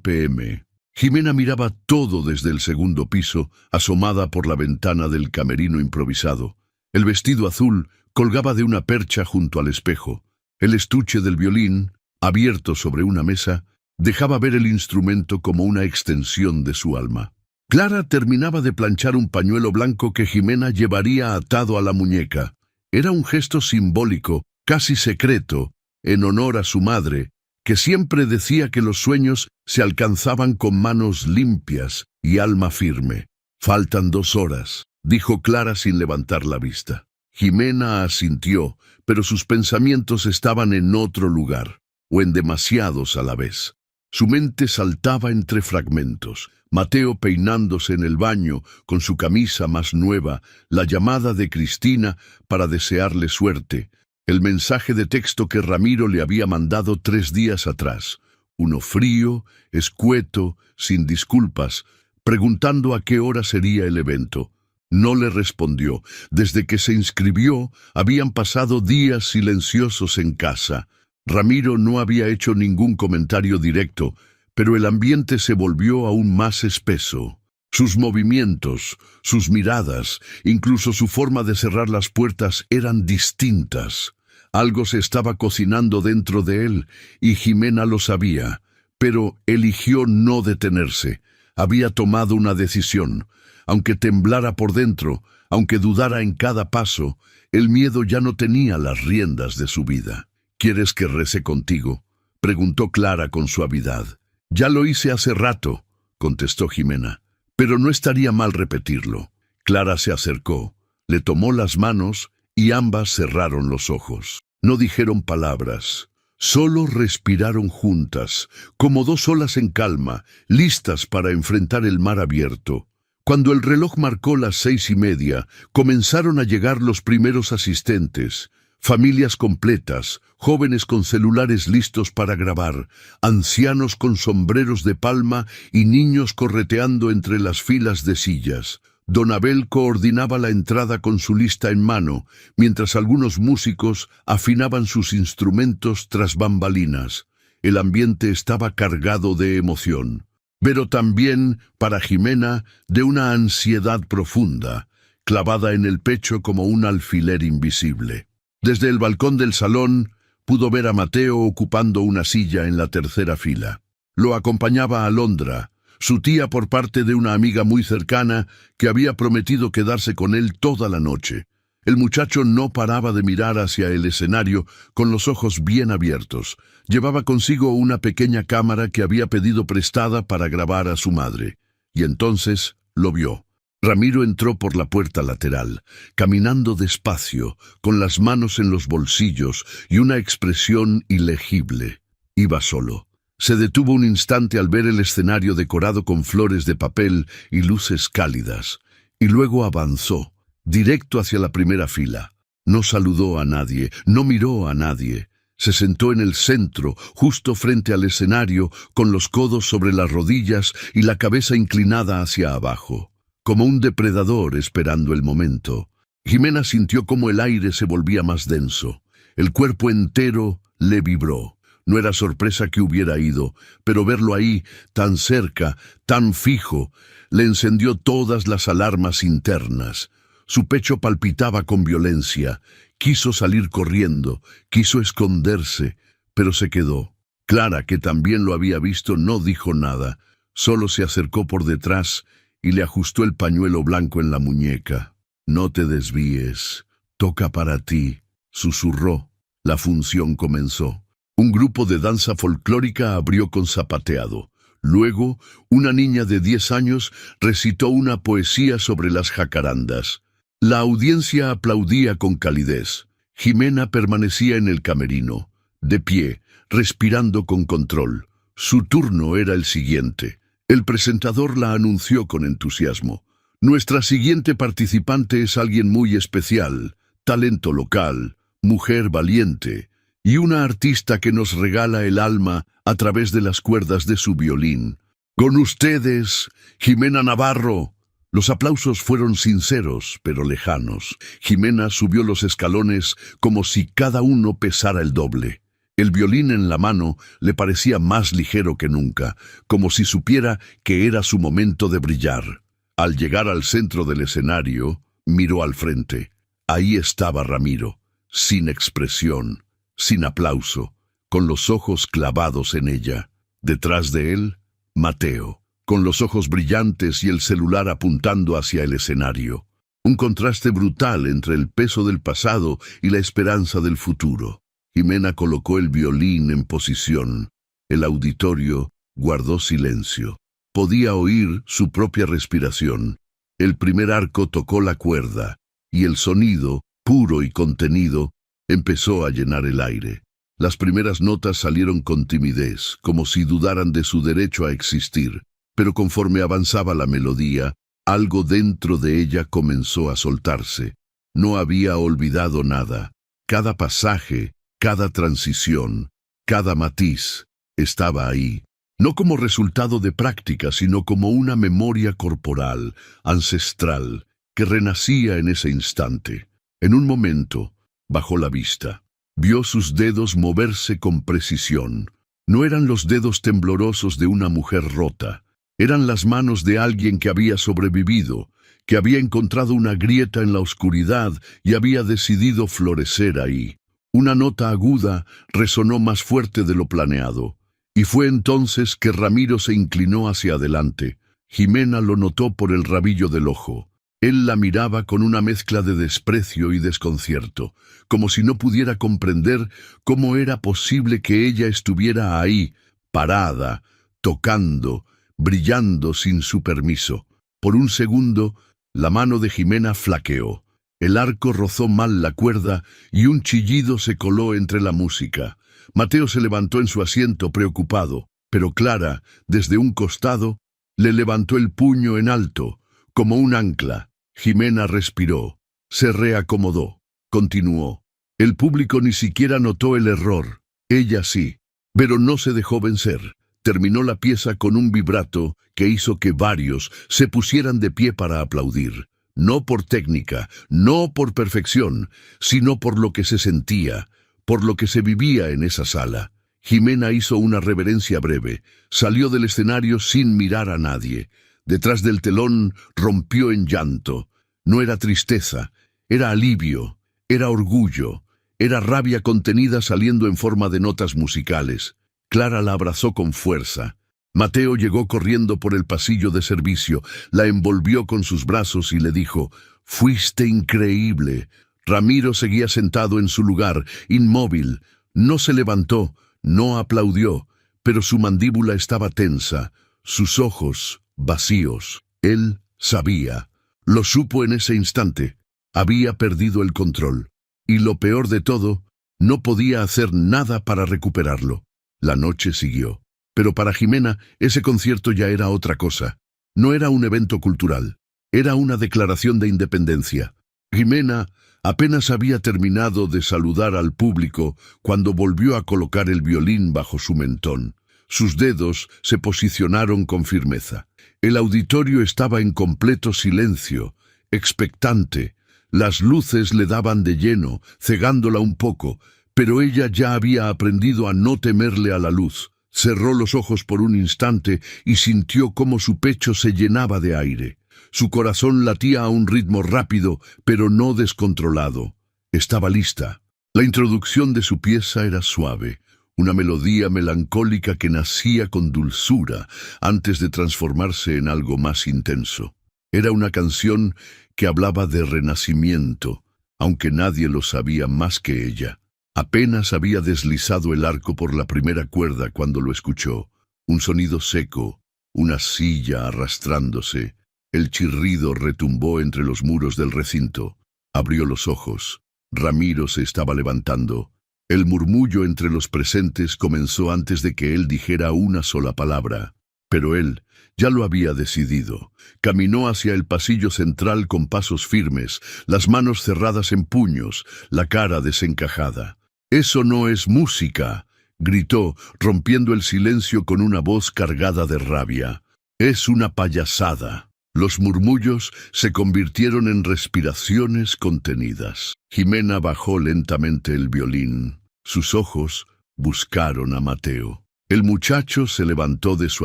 p.m. Jimena miraba todo desde el segundo piso, asomada por la ventana del camerino improvisado. El vestido azul colgaba de una percha junto al espejo. El estuche del violín, abierto sobre una mesa, dejaba ver el instrumento como una extensión de su alma. Clara terminaba de planchar un pañuelo blanco que Jimena llevaría atado a la muñeca. Era un gesto simbólico, casi secreto, en honor a su madre, que siempre decía que los sueños se alcanzaban con manos limpias y alma firme. «Faltan 2 horas», dijo Clara sin levantar la vista. Jimena asintió, pero sus pensamientos estaban en otro lugar, o en demasiados a la vez. Su mente saltaba entre fragmentos. Mateo peinándose en el baño, con su camisa más nueva, la llamada de Cristina para desearle suerte, el mensaje de texto que Ramiro le había mandado 3 días atrás, uno frío, escueto, sin disculpas, preguntando a qué hora sería el evento. No le respondió. Desde que se inscribió, habían pasado días silenciosos en casa. Ramiro no había hecho ningún comentario directo, pero el ambiente se volvió aún más espeso. Sus movimientos, sus miradas, incluso su forma de cerrar las puertas eran distintas. Algo se estaba cocinando dentro de él, y Jimena lo sabía, pero eligió no detenerse. Había tomado una decisión. Aunque temblara por dentro, aunque dudara en cada paso, el miedo ya no tenía las riendas de su vida. «¿Quieres que rece contigo?», preguntó Clara con suavidad. «Ya lo hice hace rato», contestó Jimena, «pero no estaría mal repetirlo». Clara se acercó, le tomó las manos y ambas cerraron los ojos. No dijeron palabras, solo respiraron juntas, como 2 olas en calma, listas para enfrentar el mar abierto. Cuando el reloj marcó las 6:30, comenzaron a llegar los primeros asistentes. Familias completas, jóvenes con celulares listos para grabar, ancianos con sombreros de palma y niños correteando entre las filas de sillas. Don Abel coordinaba la entrada con su lista en mano, mientras algunos músicos afinaban sus instrumentos tras bambalinas. El ambiente estaba cargado de emoción, pero también, para Jimena, de una ansiedad profunda, clavada en el pecho como un alfiler invisible. Desde el balcón del salón pudo ver a Mateo ocupando una silla en la 3ª fila. Lo acompañaba Alondra, su tía por parte de una amiga muy cercana que había prometido quedarse con él toda la noche. El muchacho no paraba de mirar hacia el escenario con los ojos bien abiertos. Llevaba consigo una pequeña cámara que había pedido prestada para grabar a su madre. Y entonces lo vio. Ramiro entró por la puerta lateral, caminando despacio, con las manos en los bolsillos y una expresión ilegible. Iba solo. Se detuvo un instante al ver el escenario decorado con flores de papel y luces cálidas, y luego avanzó, directo hacia la primera fila. No saludó a nadie, no miró a nadie. Se sentó en el centro, justo frente al escenario, con los codos sobre las rodillas y la cabeza inclinada hacia abajo, como un depredador esperando el momento. Jimena sintió como el aire se volvía más denso. El cuerpo entero le vibró. No era sorpresa que hubiera ido, pero verlo ahí, tan cerca, tan fijo, le encendió todas las alarmas internas. Su pecho palpitaba con violencia. Quiso salir corriendo, quiso esconderse, pero se quedó. Clara, que también lo había visto, no dijo nada. Solo se acercó por detrás y le ajustó el pañuelo blanco en la muñeca. «No te desvíes. Toca para ti», susurró. La función comenzó. Un grupo de danza folclórica abrió con zapateado. Luego, una niña de 10 años recitó una poesía sobre las jacarandas. La audiencia aplaudía con calidez. Jimena permanecía en el camerino, de pie, respirando con control. Su turno era el siguiente. El presentador la anunció con entusiasmo. Nuestra siguiente participante es alguien muy especial, talento local, mujer valiente y una artista que nos regala el alma a través de las cuerdas de su violín. Con ustedes, Jimena Navarro. Los aplausos fueron sinceros, pero lejanos. Jimena subió los escalones como si cada uno pesara el doble. El violín en la mano le parecía más ligero que nunca, como si supiera que era su momento de brillar. Al llegar al centro del escenario, miró al frente. Ahí estaba Ramiro, sin expresión, sin aplauso, con los ojos clavados en ella. Detrás de él, Mateo, con los ojos brillantes y el celular apuntando hacia el escenario. Un contraste brutal entre el peso del pasado y la esperanza del futuro. Jimena colocó el violín en posición. El auditorio guardó silencio. Podía oír su propia respiración. El primer arco tocó la cuerda, y el sonido, puro y contenido, empezó a llenar el aire. Las primeras notas salieron con timidez, como si dudaran de su derecho a existir, pero conforme avanzaba la melodía, algo dentro de ella comenzó a soltarse. No había olvidado nada. Cada pasaje, cada transición, cada matiz, estaba ahí. No como resultado de práctica, sino como una memoria corporal, ancestral, que renacía en ese instante. En un momento, bajó la vista. Vio sus dedos moverse con precisión. No eran los dedos temblorosos de una mujer rota. Eran las manos de alguien que había sobrevivido, que había encontrado una grieta en la oscuridad y había decidido florecer ahí. Una nota aguda resonó más fuerte de lo planeado. Y fue entonces que Ramiro se inclinó hacia adelante. Jimena lo notó por el rabillo del ojo. Él la miraba con una mezcla de desprecio y desconcierto, como si no pudiera comprender cómo era posible que ella estuviera ahí, parada, tocando, brillando sin su permiso. Por un segundo, la mano de Jimena flaqueó. El arco rozó mal la cuerda y un chillido se coló entre la música. Mateo se levantó en su asiento preocupado, pero Clara, desde un costado, le levantó el puño en alto, como un ancla. Jimena respiró, se reacomodó, continuó. El público ni siquiera notó el error. Ella sí, pero no se dejó vencer. Terminó la pieza con un vibrato que hizo que varios se pusieran de pie para aplaudir. No por técnica, no por perfección, sino por lo que se sentía, por lo que se vivía en esa sala. Jimena hizo una reverencia breve, salió del escenario sin mirar a nadie. Detrás del telón rompió en llanto. No era tristeza, era alivio, era orgullo, era rabia contenida saliendo en forma de notas musicales. Clara la abrazó con fuerza. Mateo llegó corriendo por el pasillo de servicio, la envolvió con sus brazos y le dijo: «Fuiste increíble». Ramiro seguía sentado en su lugar, inmóvil. No se levantó, no aplaudió, pero su mandíbula estaba tensa, sus ojos vacíos. Él sabía, lo supo en ese instante. Había perdido el control. Y lo peor de todo, no podía hacer nada para recuperarlo. La noche siguió. Pero para Jimena, ese concierto ya era otra cosa. No era un evento cultural. Era una declaración de independencia. Jimena apenas había terminado de saludar al público cuando volvió a colocar el violín bajo su mentón. Sus dedos se posicionaron con firmeza. El auditorio estaba en completo silencio, expectante. Las luces le daban de lleno, cegándola un poco, pero ella ya había aprendido a no temerle a la luz. Cerró los ojos por un instante y sintió cómo su pecho se llenaba de aire. Su corazón latía a un ritmo rápido, pero no descontrolado. Estaba lista. La introducción de su pieza era suave, una melodía melancólica que nacía con dulzura antes de transformarse en algo más intenso. Era una canción que hablaba de renacimiento, aunque nadie lo sabía más que ella. Apenas había deslizado el arco por la primera cuerda cuando lo escuchó. Un sonido seco, una silla arrastrándose. El chirrido retumbó entre los muros del recinto. Abrió los ojos. Ramiro se estaba levantando. El murmullo entre los presentes comenzó antes de que él dijera una sola palabra. Pero él ya lo había decidido. Caminó hacia el pasillo central con pasos firmes, las manos cerradas en puños, la cara desencajada. «Eso no es música», gritó, rompiendo el silencio con una voz cargada de rabia. «Es una payasada». Los murmullos se convirtieron en respiraciones contenidas. Jimena bajó lentamente el violín. Sus ojos buscaron a Mateo. El muchacho se levantó de su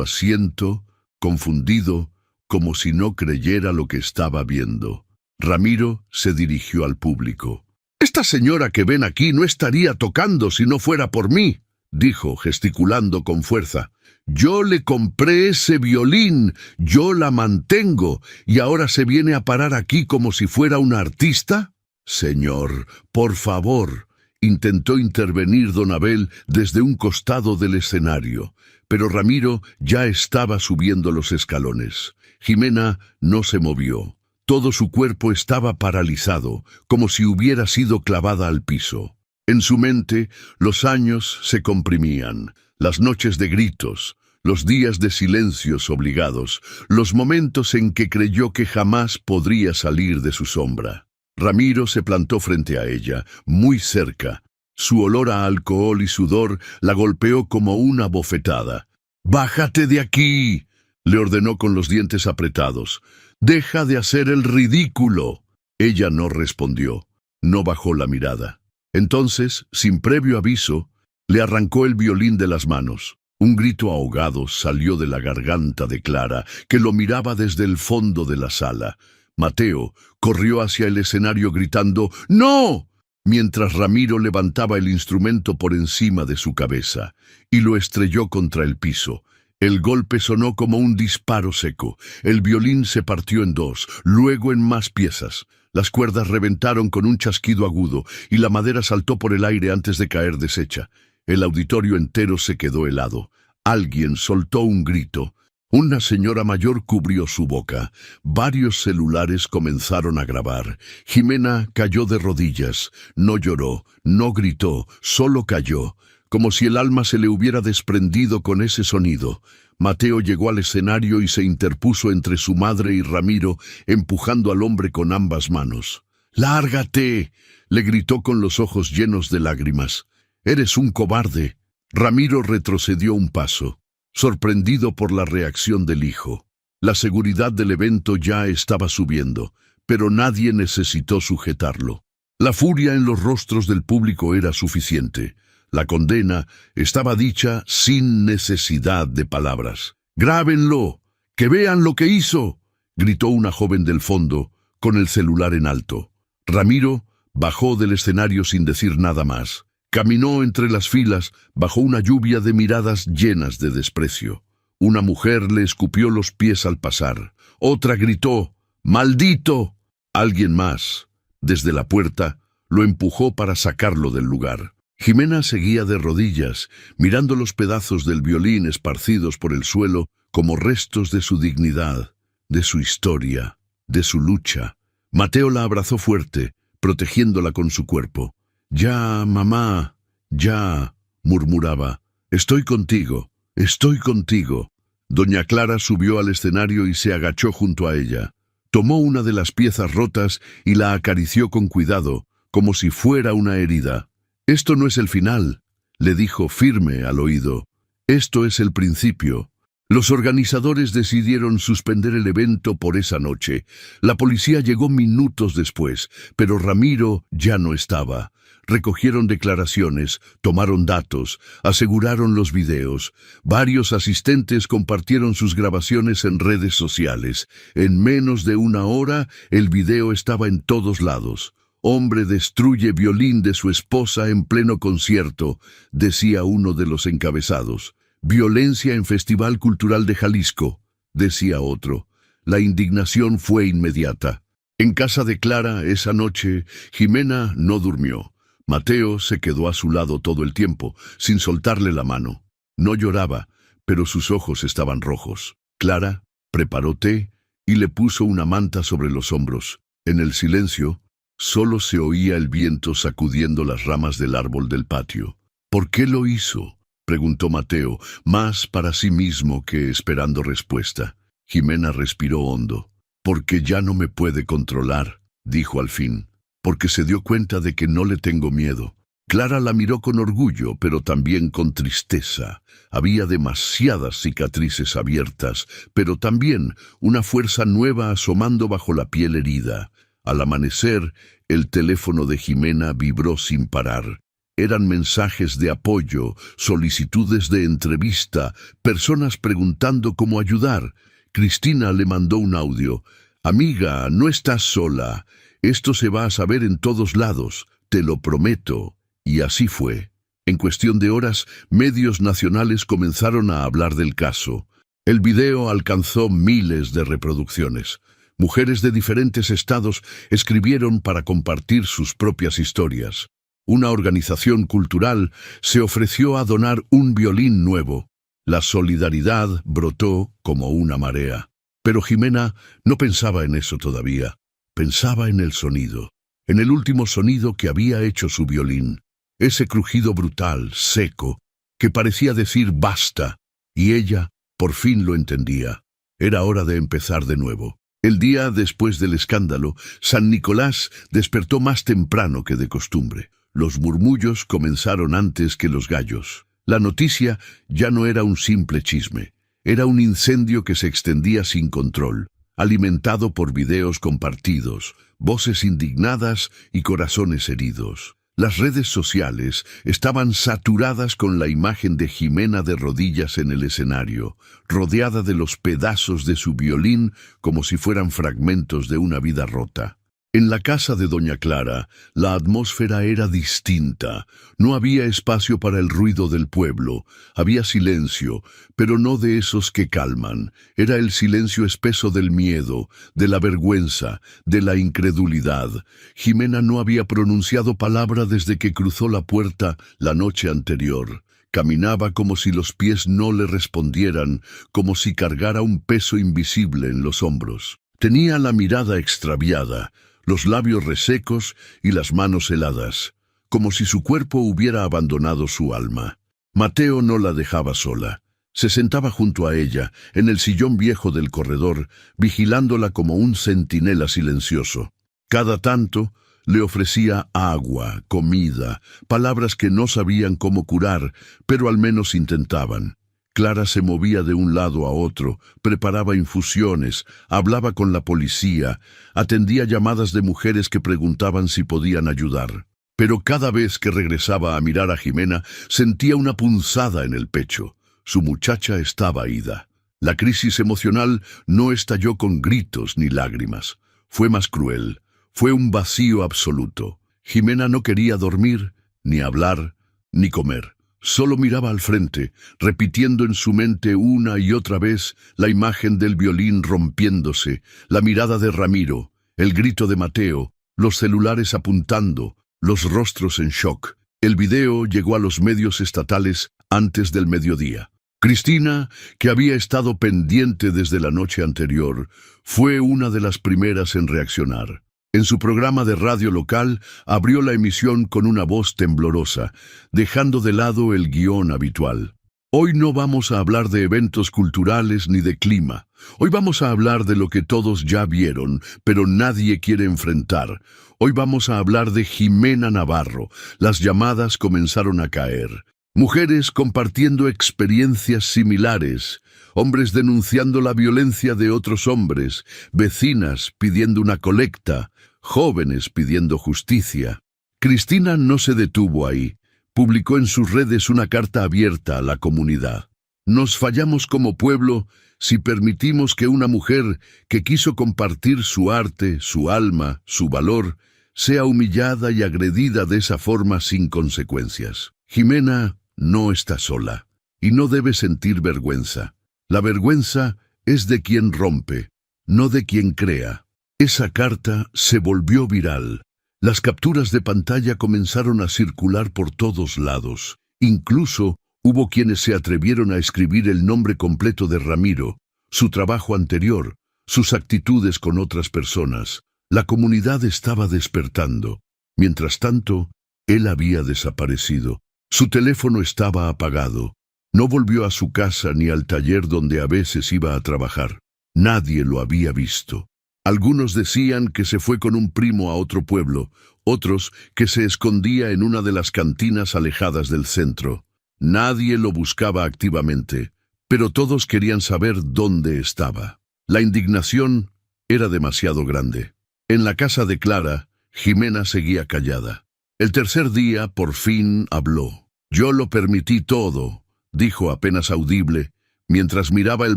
asiento, confundido, como si no creyera lo que estaba viendo. Ramiro se dirigió al público. «Esta señora que ven aquí no estaría tocando si no fuera por mí», dijo, gesticulando con fuerza. «Yo le compré ese violín, yo la mantengo, y ahora se viene a parar aquí como si fuera una artista». «Señor, por favor», intentó intervenir don Abel desde un costado del escenario, pero Ramiro ya estaba subiendo los escalones. Jimena no se movió. Todo su cuerpo estaba paralizado, como si hubiera sido clavada al piso. En su mente, los años se comprimían, las noches de gritos, los días de silencios obligados, los momentos en que creyó que jamás podría salir de su sombra. Ramiro se plantó frente a ella, muy cerca. Su olor a alcohol y sudor la golpeó como una bofetada. «¡Bájate de aquí!», le ordenó con los dientes apretados. «¡Deja de hacer el ridículo!». Ella no respondió, no bajó la mirada. Entonces, sin previo aviso, le arrancó el violín de las manos. Un grito ahogado salió de la garganta de Clara, que lo miraba desde el fondo de la sala. Mateo corrió hacia el escenario gritando «¡No!», mientras Ramiro levantaba el instrumento por encima de su cabeza y lo estrelló contra el piso. El golpe sonó como un disparo seco. El violín se partió en dos, luego en más piezas. Las cuerdas reventaron con un chasquido agudo y la madera saltó por el aire antes de caer deshecha. El auditorio entero se quedó helado. Alguien soltó un grito. Una señora mayor cubrió su boca. Varios celulares comenzaron a grabar. Jimena cayó de rodillas. No lloró, no gritó, solo cayó, como si el alma se le hubiera desprendido con ese sonido. Mateo llegó al escenario y se interpuso entre su madre y Ramiro, empujando al hombre con ambas manos. «¡Lárgate!», le gritó con los ojos llenos de lágrimas. «Eres un cobarde». Ramiro retrocedió un paso, sorprendido por la reacción del hijo. La seguridad del evento ya estaba subiendo, pero nadie necesitó sujetarlo. La furia en los rostros del público era suficiente. La condena estaba dicha sin necesidad de palabras. «¡Grábenlo! ¡Que vean lo que hizo!», gritó una joven del fondo, con el celular en alto. Ramiro bajó del escenario sin decir nada más. Caminó entre las filas bajo una lluvia de miradas llenas de desprecio. Una mujer le escupió los pies al pasar. Otra gritó «¡Maldito!». Alguien más, desde la puerta, lo empujó para sacarlo del lugar. Jimena seguía de rodillas, mirando los pedazos del violín esparcidos por el suelo como restos de su dignidad, de su historia, de su lucha. Mateo la abrazó fuerte, protegiéndola con su cuerpo. «Ya, mamá, ya», murmuraba. «Estoy contigo, estoy contigo». Doña Clara subió al escenario y se agachó junto a ella. Tomó una de las piezas rotas y la acarició con cuidado, como si fuera una herida. «Esto no es el final», le dijo firme al oído. «Esto es el principio». Los organizadores decidieron suspender el evento por esa noche. La policía llegó minutos después, pero Ramiro ya no estaba. Recogieron declaraciones, tomaron datos, aseguraron los videos. Varios asistentes compartieron sus grabaciones en redes sociales. En menos de una hora, el video estaba en todos lados. «Hombre destruye violín de su esposa en pleno concierto», decía uno de los encabezados. «Violencia en Festival Cultural de Jalisco», decía otro. La indignación fue inmediata. En casa de Clara, esa noche, Jimena no durmió. Mateo se quedó a su lado todo el tiempo, sin soltarle la mano. No lloraba, pero sus ojos estaban rojos. Clara preparó té y le puso una manta sobre los hombros. En el silencio, solo se oía el viento sacudiendo las ramas del árbol del patio. ¿Por qué lo hizo?, preguntó Mateo, más para sí mismo que esperando respuesta. Jimena respiró hondo. «Porque ya no me puede controlar», dijo al fin. «Porque se dio cuenta de que no le tengo miedo». Clara la miró con orgullo, pero también con tristeza. Había demasiadas cicatrices abiertas, pero también una fuerza nueva asomando bajo la piel herida. Al amanecer, el teléfono de Jimena vibró sin parar. Eran mensajes de apoyo, solicitudes de entrevista, personas preguntando cómo ayudar. Cristina le mandó un audio. «Amiga, no estás sola. Esto se va a saber en todos lados, te lo prometo». Y así fue. En cuestión de horas, medios nacionales comenzaron a hablar del caso. El video alcanzó miles de reproducciones. Mujeres de diferentes estados escribieron para compartir sus propias historias. Una organización cultural se ofreció a donar un violín nuevo. La solidaridad brotó como una marea. Pero Jimena no pensaba en eso todavía. Pensaba en el sonido, en el último sonido que había hecho su violín. Ese crujido brutal, seco, que parecía decir basta, y ella por fin lo entendía. Era hora de empezar de nuevo. El día después del escándalo, San Nicolás despertó más temprano que de costumbre. Los murmullos comenzaron antes que los gallos. La noticia ya no era un simple chisme. Era un incendio que se extendía sin control, alimentado por videos compartidos, voces indignadas y corazones heridos. Las redes sociales estaban saturadas con la imagen de Jimena de rodillas en el escenario, rodeada de los pedazos de su violín como si fueran fragmentos de una vida rota. En la casa de doña Clara, la atmósfera era distinta. No había espacio para el ruido del pueblo. Había silencio, pero no de esos que calman. Era el silencio espeso del miedo, de la vergüenza, de la incredulidad. Jimena no había pronunciado palabra desde que cruzó la puerta la noche anterior. Caminaba como si los pies no le respondieran, como si cargara un peso invisible en los hombros. Tenía la mirada extraviada, los labios resecos y las manos heladas, como si su cuerpo hubiera abandonado su alma. Mateo no la dejaba sola. Se sentaba junto a ella, en el sillón viejo del corredor, vigilándola como un centinela silencioso. Cada tanto le ofrecía agua, comida, palabras que no sabían cómo curar, pero al menos intentaban. Clara se movía de un lado a otro, preparaba infusiones, hablaba con la policía, atendía llamadas de mujeres que preguntaban si podían ayudar. Pero cada vez que regresaba a mirar a Jimena, sentía una punzada en el pecho. Su muchacha estaba ida. La crisis emocional no estalló con gritos ni lágrimas. Fue más cruel. Fue un vacío absoluto. Jimena no quería dormir, ni hablar, ni comer. Solo miraba al frente, repitiendo en su mente una y otra vez la imagen del violín rompiéndose, la mirada de Ramiro, el grito de Mateo, los celulares apuntando, los rostros en shock. El video llegó a los medios estatales antes del mediodía. Cristina, que había estado pendiente desde la noche anterior, fue una de las primeras en reaccionar. En su programa de radio local, abrió la emisión con una voz temblorosa, dejando de lado el guión habitual. Hoy no vamos a hablar de eventos culturales ni de clima. Hoy vamos a hablar de lo que todos ya vieron, pero nadie quiere enfrentar. Hoy vamos a hablar de Jimena Navarro. Las llamadas comenzaron a caer. Mujeres compartiendo experiencias similares, hombres denunciando la violencia de otros hombres, vecinas pidiendo una colecta, jóvenes pidiendo justicia. Cristina no se detuvo ahí. Publicó en sus redes una carta abierta a la comunidad. Nos fallamos como pueblo si permitimos que una mujer que quiso compartir su arte, su alma, su valor, sea humillada y agredida de esa forma sin consecuencias. Jimena no está sola y no debe sentir vergüenza. La vergüenza es de quien rompe, no de quien crea. Esa carta se volvió viral. Las capturas de pantalla comenzaron a circular por todos lados. Incluso Hubo quienes se atrevieron a escribir el nombre completo de Ramiro, su trabajo anterior, sus actitudes con otras personas. La comunidad estaba despertando. Mientras tanto, él había desaparecido. Su teléfono estaba apagado. No volvió a su casa ni al taller donde a veces iba a trabajar. Nadie lo había visto. Algunos decían que se fue con un primo a otro pueblo, otros que se escondía en una de las cantinas alejadas del centro. Nadie lo buscaba activamente, pero todos querían saber dónde estaba. La indignación era demasiado grande. En la casa de Clara, Jimena seguía callada. El tercer día, por fin, habló. «Yo lo permití todo», dijo apenas audible, mientras miraba el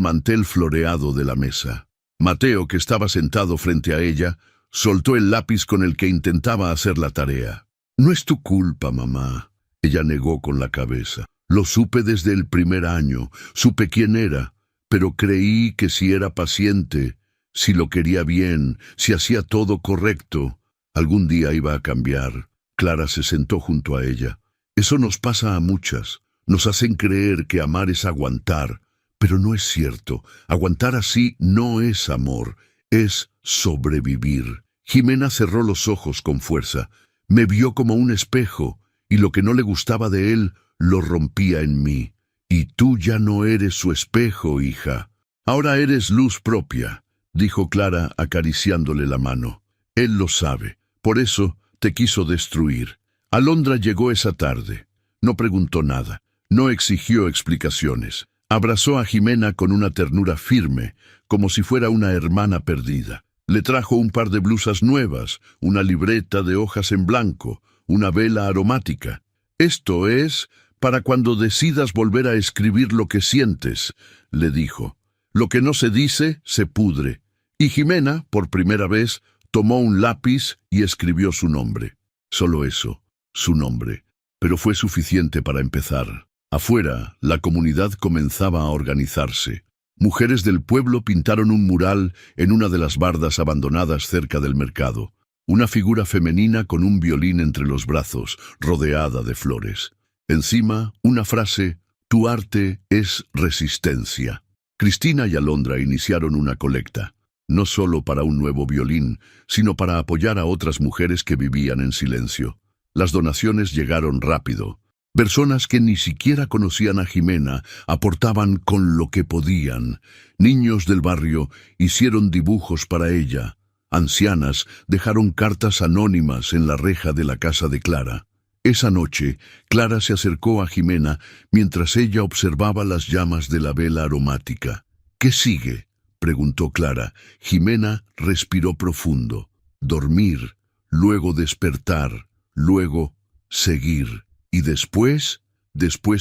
mantel floreado de la mesa. Mateo, que estaba sentado frente a ella, soltó el lápiz con el que intentaba hacer la tarea. «No es tu culpa, mamá», ella negó con la cabeza. «Lo supe desde el primer año, supe quién era, pero creí que si era paciente, si lo quería bien, si hacía todo correcto, algún día iba a cambiar». Clara se sentó junto a ella. «Eso nos pasa a muchas. Nos hacen creer que amar es aguantar, pero no es cierto. Aguantar así no es amor, es sobrevivir». Jimena cerró los ojos con fuerza. Me vio como un espejo, y lo que no le gustaba de él lo rompía en mí. «Y tú ya no eres su espejo, hija. Ahora eres luz propia», dijo Clara acariciándole la mano. «Él lo sabe. Por eso te quiso destruir». Alondra llegó esa tarde. No preguntó nada. No exigió explicaciones. Abrazó a Jimena con una ternura firme, como si fuera una hermana perdida. Le trajo un par de blusas nuevas, una libreta de hojas en blanco, una vela aromática. «Esto es para cuando decidas volver a escribir lo que sientes», le dijo. «Lo que no se dice, se pudre». Y Jimena, por primera vez, tomó un lápiz y escribió su nombre. Solo eso, su nombre. Pero fue suficiente para empezar. Afuera, la comunidad comenzaba a organizarse. Mujeres del pueblo pintaron un mural en una de las bardas abandonadas cerca del mercado. Una figura femenina con un violín entre los brazos, rodeada de flores. Encima, una frase: «Tu arte es resistencia». Cristina y Alondra iniciaron una colecta, no solo para un nuevo violín, sino para apoyar a otras mujeres que vivían en silencio. Las donaciones llegaron rápido. Personas que ni siquiera conocían a Jimena aportaban con lo que podían. Niños del barrio hicieron dibujos para ella. Ancianas dejaron cartas anónimas en la reja de la casa de Clara. Esa noche, Clara se acercó a Jimena mientras ella observaba las llamas de la vela aromática. «¿Qué sigue?», preguntó Clara. Jimena respiró profundo. «Dormir, luego despertar, luego seguir. Y después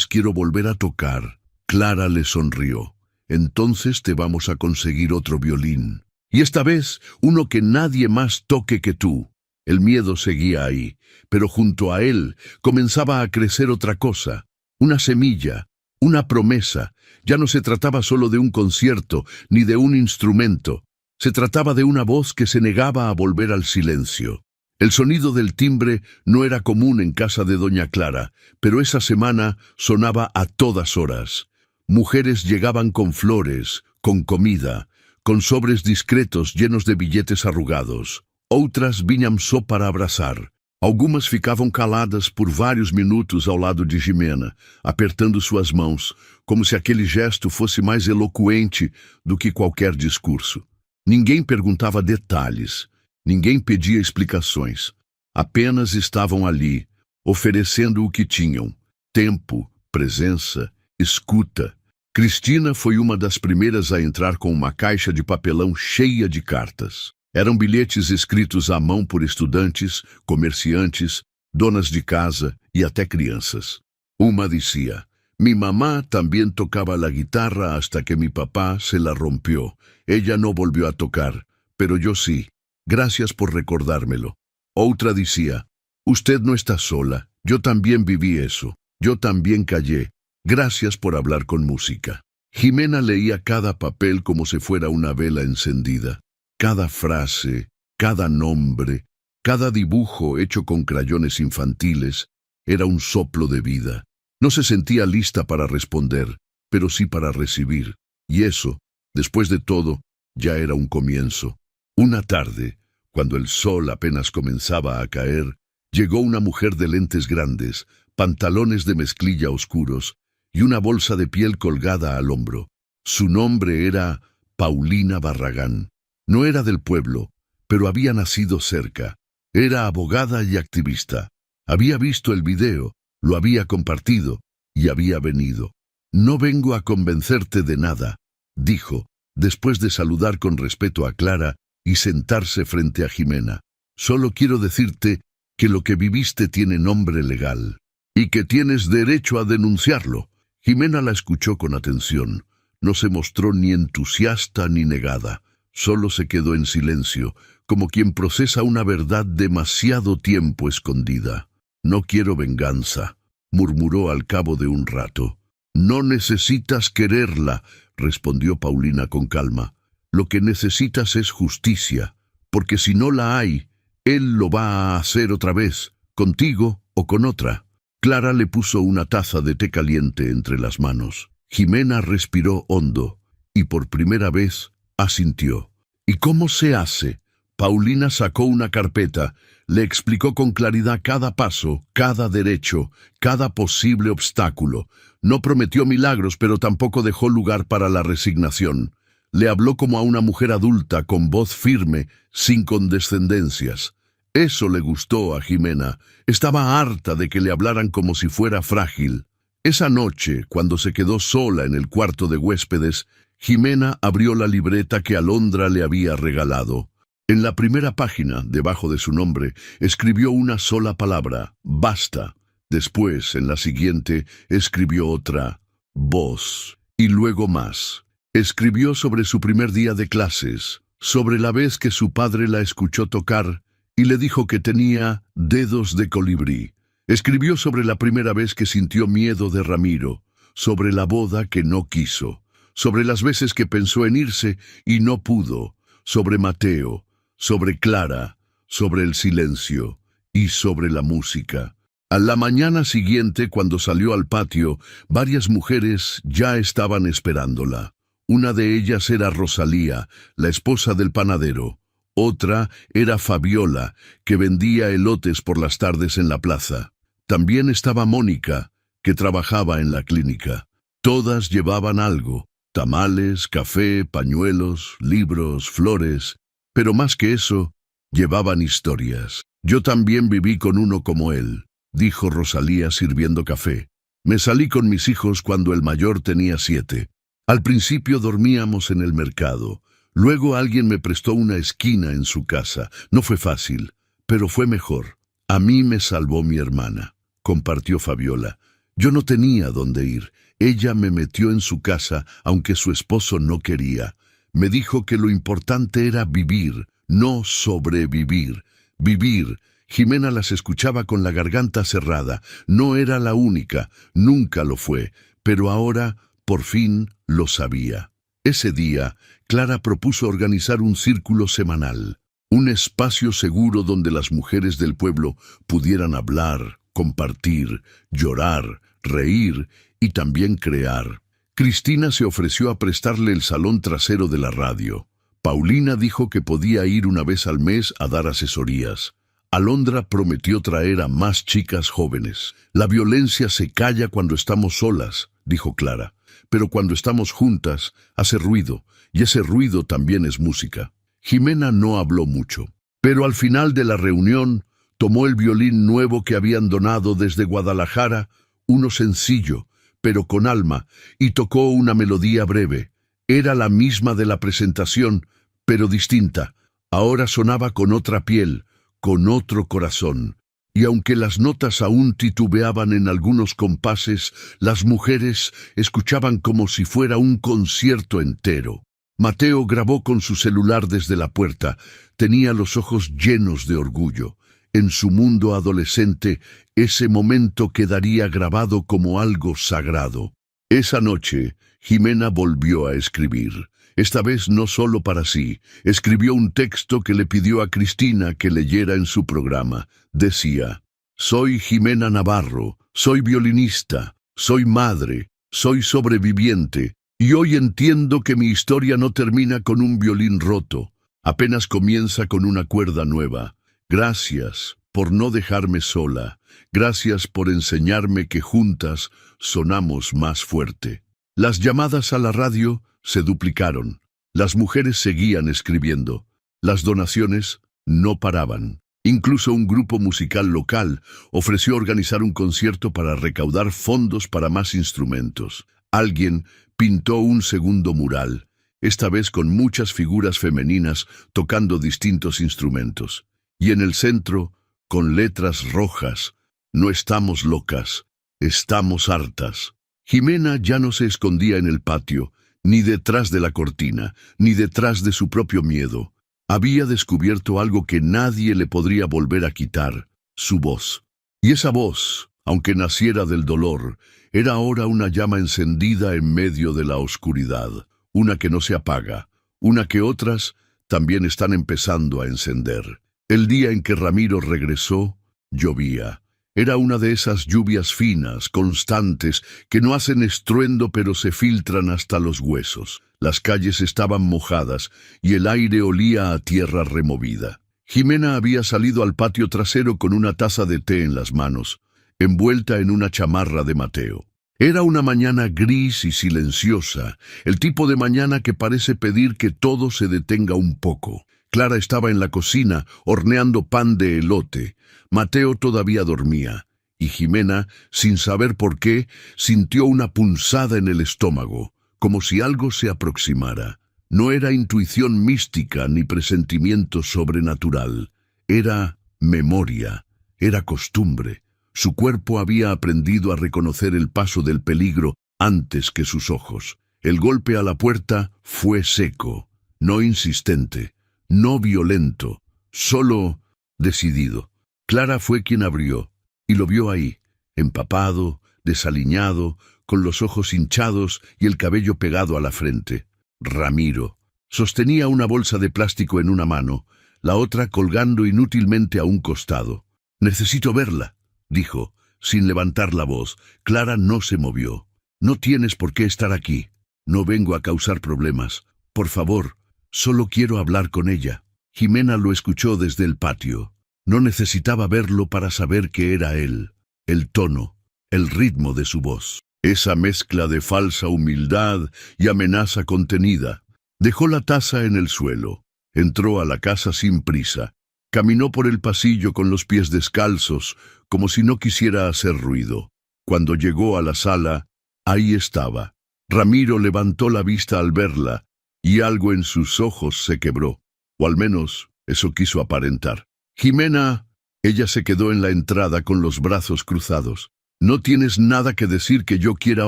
quiero volver a tocar». Clara le sonrió. «Entonces te vamos a conseguir otro violín. Y esta vez, uno que nadie más toque que tú». El miedo seguía ahí, pero junto a él comenzaba a crecer otra cosa. Una semilla, una promesa. Ya no se trataba solo de un concierto, ni de un instrumento. Se trataba de una voz que se negaba a volver al silencio. El sonido del timbre no era común en casa de doña Clara, pero esa semana sonaba a todas horas. Mujeres llegaban con flores, con comida, con sobres discretos llenos de billetes arrugados. Outras vinham só para abraçar. Algumas ficavam caladas por vários minutos ao lado de Jimena, apertando suas mãos, como se aquele gesto fosse mais eloquente do que qualquer discurso. Ninguém perguntava detalhes, ninguém pedia explicações. Apenas estavam ali, oferecendo o que tinham: tempo, presença, escuta. Cristina foi uma das primeiras a entrar com uma caixa de papelão cheia de cartas. Eram bilhetes escritos à mão por estudantes, comerciantes, donas de casa e até crianças. Uma dizia: «Mi mamá también tocaba la guitarra hasta que mi papá se la rompió. Ella no volvió a tocar, pero yo sí. Gracias por recordármelo». Outra dizia: «Usted no está sola. Yo también viví eso. Yo también callé. Gracias por hablar con música». Jimena leía cada papel como si fuera una vela encendida. Cada frase, cada nombre, cada dibujo hecho con crayones infantiles era un soplo de vida. No se sentía lista para responder, pero sí para recibir. Y eso, después de todo, ya era un comienzo. Una tarde, cuando el sol apenas comenzaba a caer, llegó una mujer de lentes grandes, pantalones de mezclilla oscuros y una bolsa de piel colgada al hombro. Su nombre era Paulina Barragán. No era del pueblo, pero había nacido cerca. Era abogada y activista. Había visto el video, lo había compartido y había venido. «No vengo a convencerte de nada», dijo, después de saludar con respeto a Clara y sentarse frente a Jimena. «Solo quiero decirte que lo que viviste tiene nombre legal y que tienes derecho a denunciarlo». Jimena la escuchó con atención. No se mostró ni entusiasta ni negada. Solo se quedó en silencio, como quien procesa una verdad demasiado tiempo escondida. «No quiero venganza», murmuró al cabo de un rato. «No necesitas quererla», respondió Paulina con calma. «Lo que necesitas es justicia, porque si no la hay, él lo va a hacer otra vez, contigo o con otra». Clara le puso una taza de té caliente entre las manos. Jimena respiró hondo y por primera vez asintió. «¿Y cómo se hace?». Paulina sacó una carpeta, le explicó con claridad cada paso, cada derecho, cada posible obstáculo. No prometió milagros, pero tampoco dejó lugar para la resignación. Le habló como a una mujer adulta, con voz firme, sin condescendencias. Eso le gustó a Jimena. Estaba harta de que le hablaran como si fuera frágil. Esa noche, cuando se quedó sola en el cuarto de huéspedes, Jimena abrió la libreta que Alondra le había regalado. En la primera página, debajo de su nombre, escribió una sola palabra: «Basta». Después, en la siguiente, escribió otra: «Vos». Y luego más. Escribió sobre su primer día de clases, sobre la vez que su padre la escuchó tocar y le dijo que tenía dedos de colibrí. Escribió sobre la primera vez que sintió miedo de Ramiro, sobre la boda que no quiso, sobre las veces que pensó en irse y no pudo, sobre Mateo, sobre Clara, sobre el silencio y sobre la música. A la mañana siguiente, cuando salió al patio, varias mujeres ya estaban esperándola. Una de ellas era Rosalía, la esposa del panadero. Otra era Fabiola, que vendía elotes por las tardes en la plaza. También estaba Mónica, que trabajaba en la clínica. Todas llevaban algo: tamales, café, pañuelos, libros, flores. Pero más que eso, llevaban historias. «Yo también viví con uno como él», dijo Rosalía sirviendo café. «Me salí con mis hijos cuando el mayor tenía 7. Al principio dormíamos en el mercado. Luego alguien me prestó una esquina en su casa. No fue fácil, pero fue mejor. A mí me salvó mi hermana», compartió Fabiola. «Yo no tenía dónde ir. Ella me metió en su casa, aunque su esposo no quería. Me dijo que lo importante era vivir, no sobrevivir. Vivir». Jimena las escuchaba con la garganta cerrada. No era la única, nunca lo fue, pero ahora, por fin, lo sabía. Ese día, Clara propuso organizar un círculo semanal, un espacio seguro donde las mujeres del pueblo pudieran hablar, compartir, llorar, reír y también crear. Cristina se ofreció a prestarle el salón trasero de la radio. Paulina dijo que podía ir una vez al mes a dar asesorías. Alondra prometió traer a más chicas jóvenes. «La violencia se calla cuando estamos solas», dijo Clara, «pero cuando estamos juntas hace ruido, y ese ruido también es música». Jimena no habló mucho, pero al final de la reunión tomó el violín nuevo que habían donado desde Guadalajara, uno sencillo, pero con alma, y tocó una melodía breve. Era la misma de la presentación, pero distinta. Ahora sonaba con otra piel, con otro corazón. Y aunque las notas aún titubeaban en algunos compases, las mujeres escuchaban como si fuera un concierto entero. Mateo grabó con su celular desde la puerta. Tenía los ojos llenos de orgullo. En su mundo adolescente, ese momento quedaría grabado como algo sagrado. Esa noche, Jimena volvió a escribir. Esta vez no solo para sí. Escribió un texto que le pidió a Cristina que leyera en su programa. Decía: «Soy Jimena Navarro, soy violinista, soy madre, soy sobreviviente, y hoy entiendo que mi historia no termina con un violín roto, apenas comienza con una cuerda nueva. Gracias por no dejarme sola, gracias por enseñarme que juntas sonamos más fuerte. Las llamadas a la radio se duplicaron, las mujeres seguían escribiendo, las donaciones no paraban. Incluso un grupo musical local ofreció organizar un concierto para recaudar fondos para más instrumentos. Alguien pintó un segundo mural, esta vez con muchas figuras femeninas tocando distintos instrumentos. Y en el centro, con letras rojas, no estamos locas, estamos hartas. Jimena ya no se escondía en el patio, ni detrás de la cortina, ni detrás de su propio miedo. Había descubierto algo que nadie le podría volver a quitar, su voz. Y esa voz, aunque naciera del dolor, era ahora una llama encendida en medio de la oscuridad, una que no se apaga, una que otras también están empezando a encender. El día en que Ramiro regresó, llovía. Era una de esas lluvias finas, constantes, que no hacen estruendo pero se filtran hasta los huesos. Las calles estaban mojadas y el aire olía a tierra removida. Jimena había salido al patio trasero con una taza de té en las manos, envuelta en una chamarra de Mateo. Era una mañana gris y silenciosa, el tipo de mañana que parece pedir que todo se detenga un poco. Clara estaba en la cocina, horneando pan de elote. Mateo todavía dormía, y Jimena, sin saber por qué, sintió una punzada en el estómago, como si algo se aproximara. No era intuición mística ni presentimiento sobrenatural. Era memoria, era costumbre. Su cuerpo había aprendido a reconocer el paso del peligro antes que sus ojos. El golpe a la puerta fue seco, no insistente, no violento, solo decidido. Clara fue quien abrió, y lo vio ahí, empapado, desaliñado, con los ojos hinchados y el cabello pegado a la frente. Ramiro. Sostenía una bolsa de plástico en una mano, la otra colgando inútilmente a un costado. «Necesito verla», dijo, sin levantar la voz. Clara no se movió. «No tienes por qué estar aquí. No vengo a causar problemas. Por favor, solo quiero hablar con ella». Jimena lo escuchó desde el patio. No necesitaba verlo para saber que era él. El tono, el ritmo de su voz. Esa mezcla de falsa humildad y amenaza contenida. Dejó la taza en el suelo. Entró a la casa sin prisa. Caminó por el pasillo con los pies descalzos, como si no quisiera hacer ruido. Cuando llegó a la sala, ahí estaba. Ramiro levantó la vista al verla, y algo en sus ojos se quebró. O al menos, eso quiso aparentar. «Jimena», ella se quedó en la entrada con los brazos cruzados. «No tienes nada que decir que yo quiera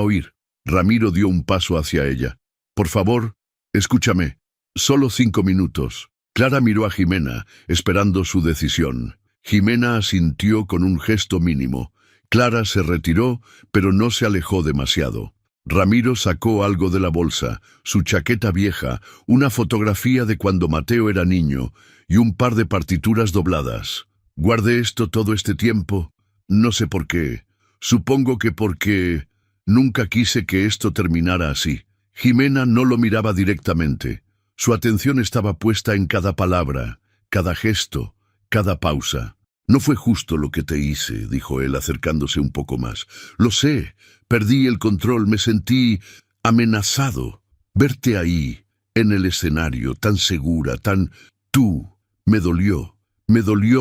oír». Ramiro dio un paso hacia ella. «Por favor, escúchame. Solo 5 minutos». Clara miró a Jimena, esperando su decisión. Jimena asintió con un gesto mínimo. Clara se retiró, pero no se alejó demasiado. Ramiro sacó algo de la bolsa, su chaqueta vieja, una fotografía de cuando Mateo era niño y un par de partituras dobladas. «Guardé esto todo este tiempo. No sé por qué. Supongo que porque nunca quise que esto terminara así». Jimena no lo miraba directamente. Su atención estaba puesta en cada palabra, cada gesto, cada pausa. «No fue justo lo que te hice», dijo él acercándose un poco más. «Lo sé, perdí el control, me sentí amenazado. Verte ahí, en el escenario, tan segura, tan tú, me dolió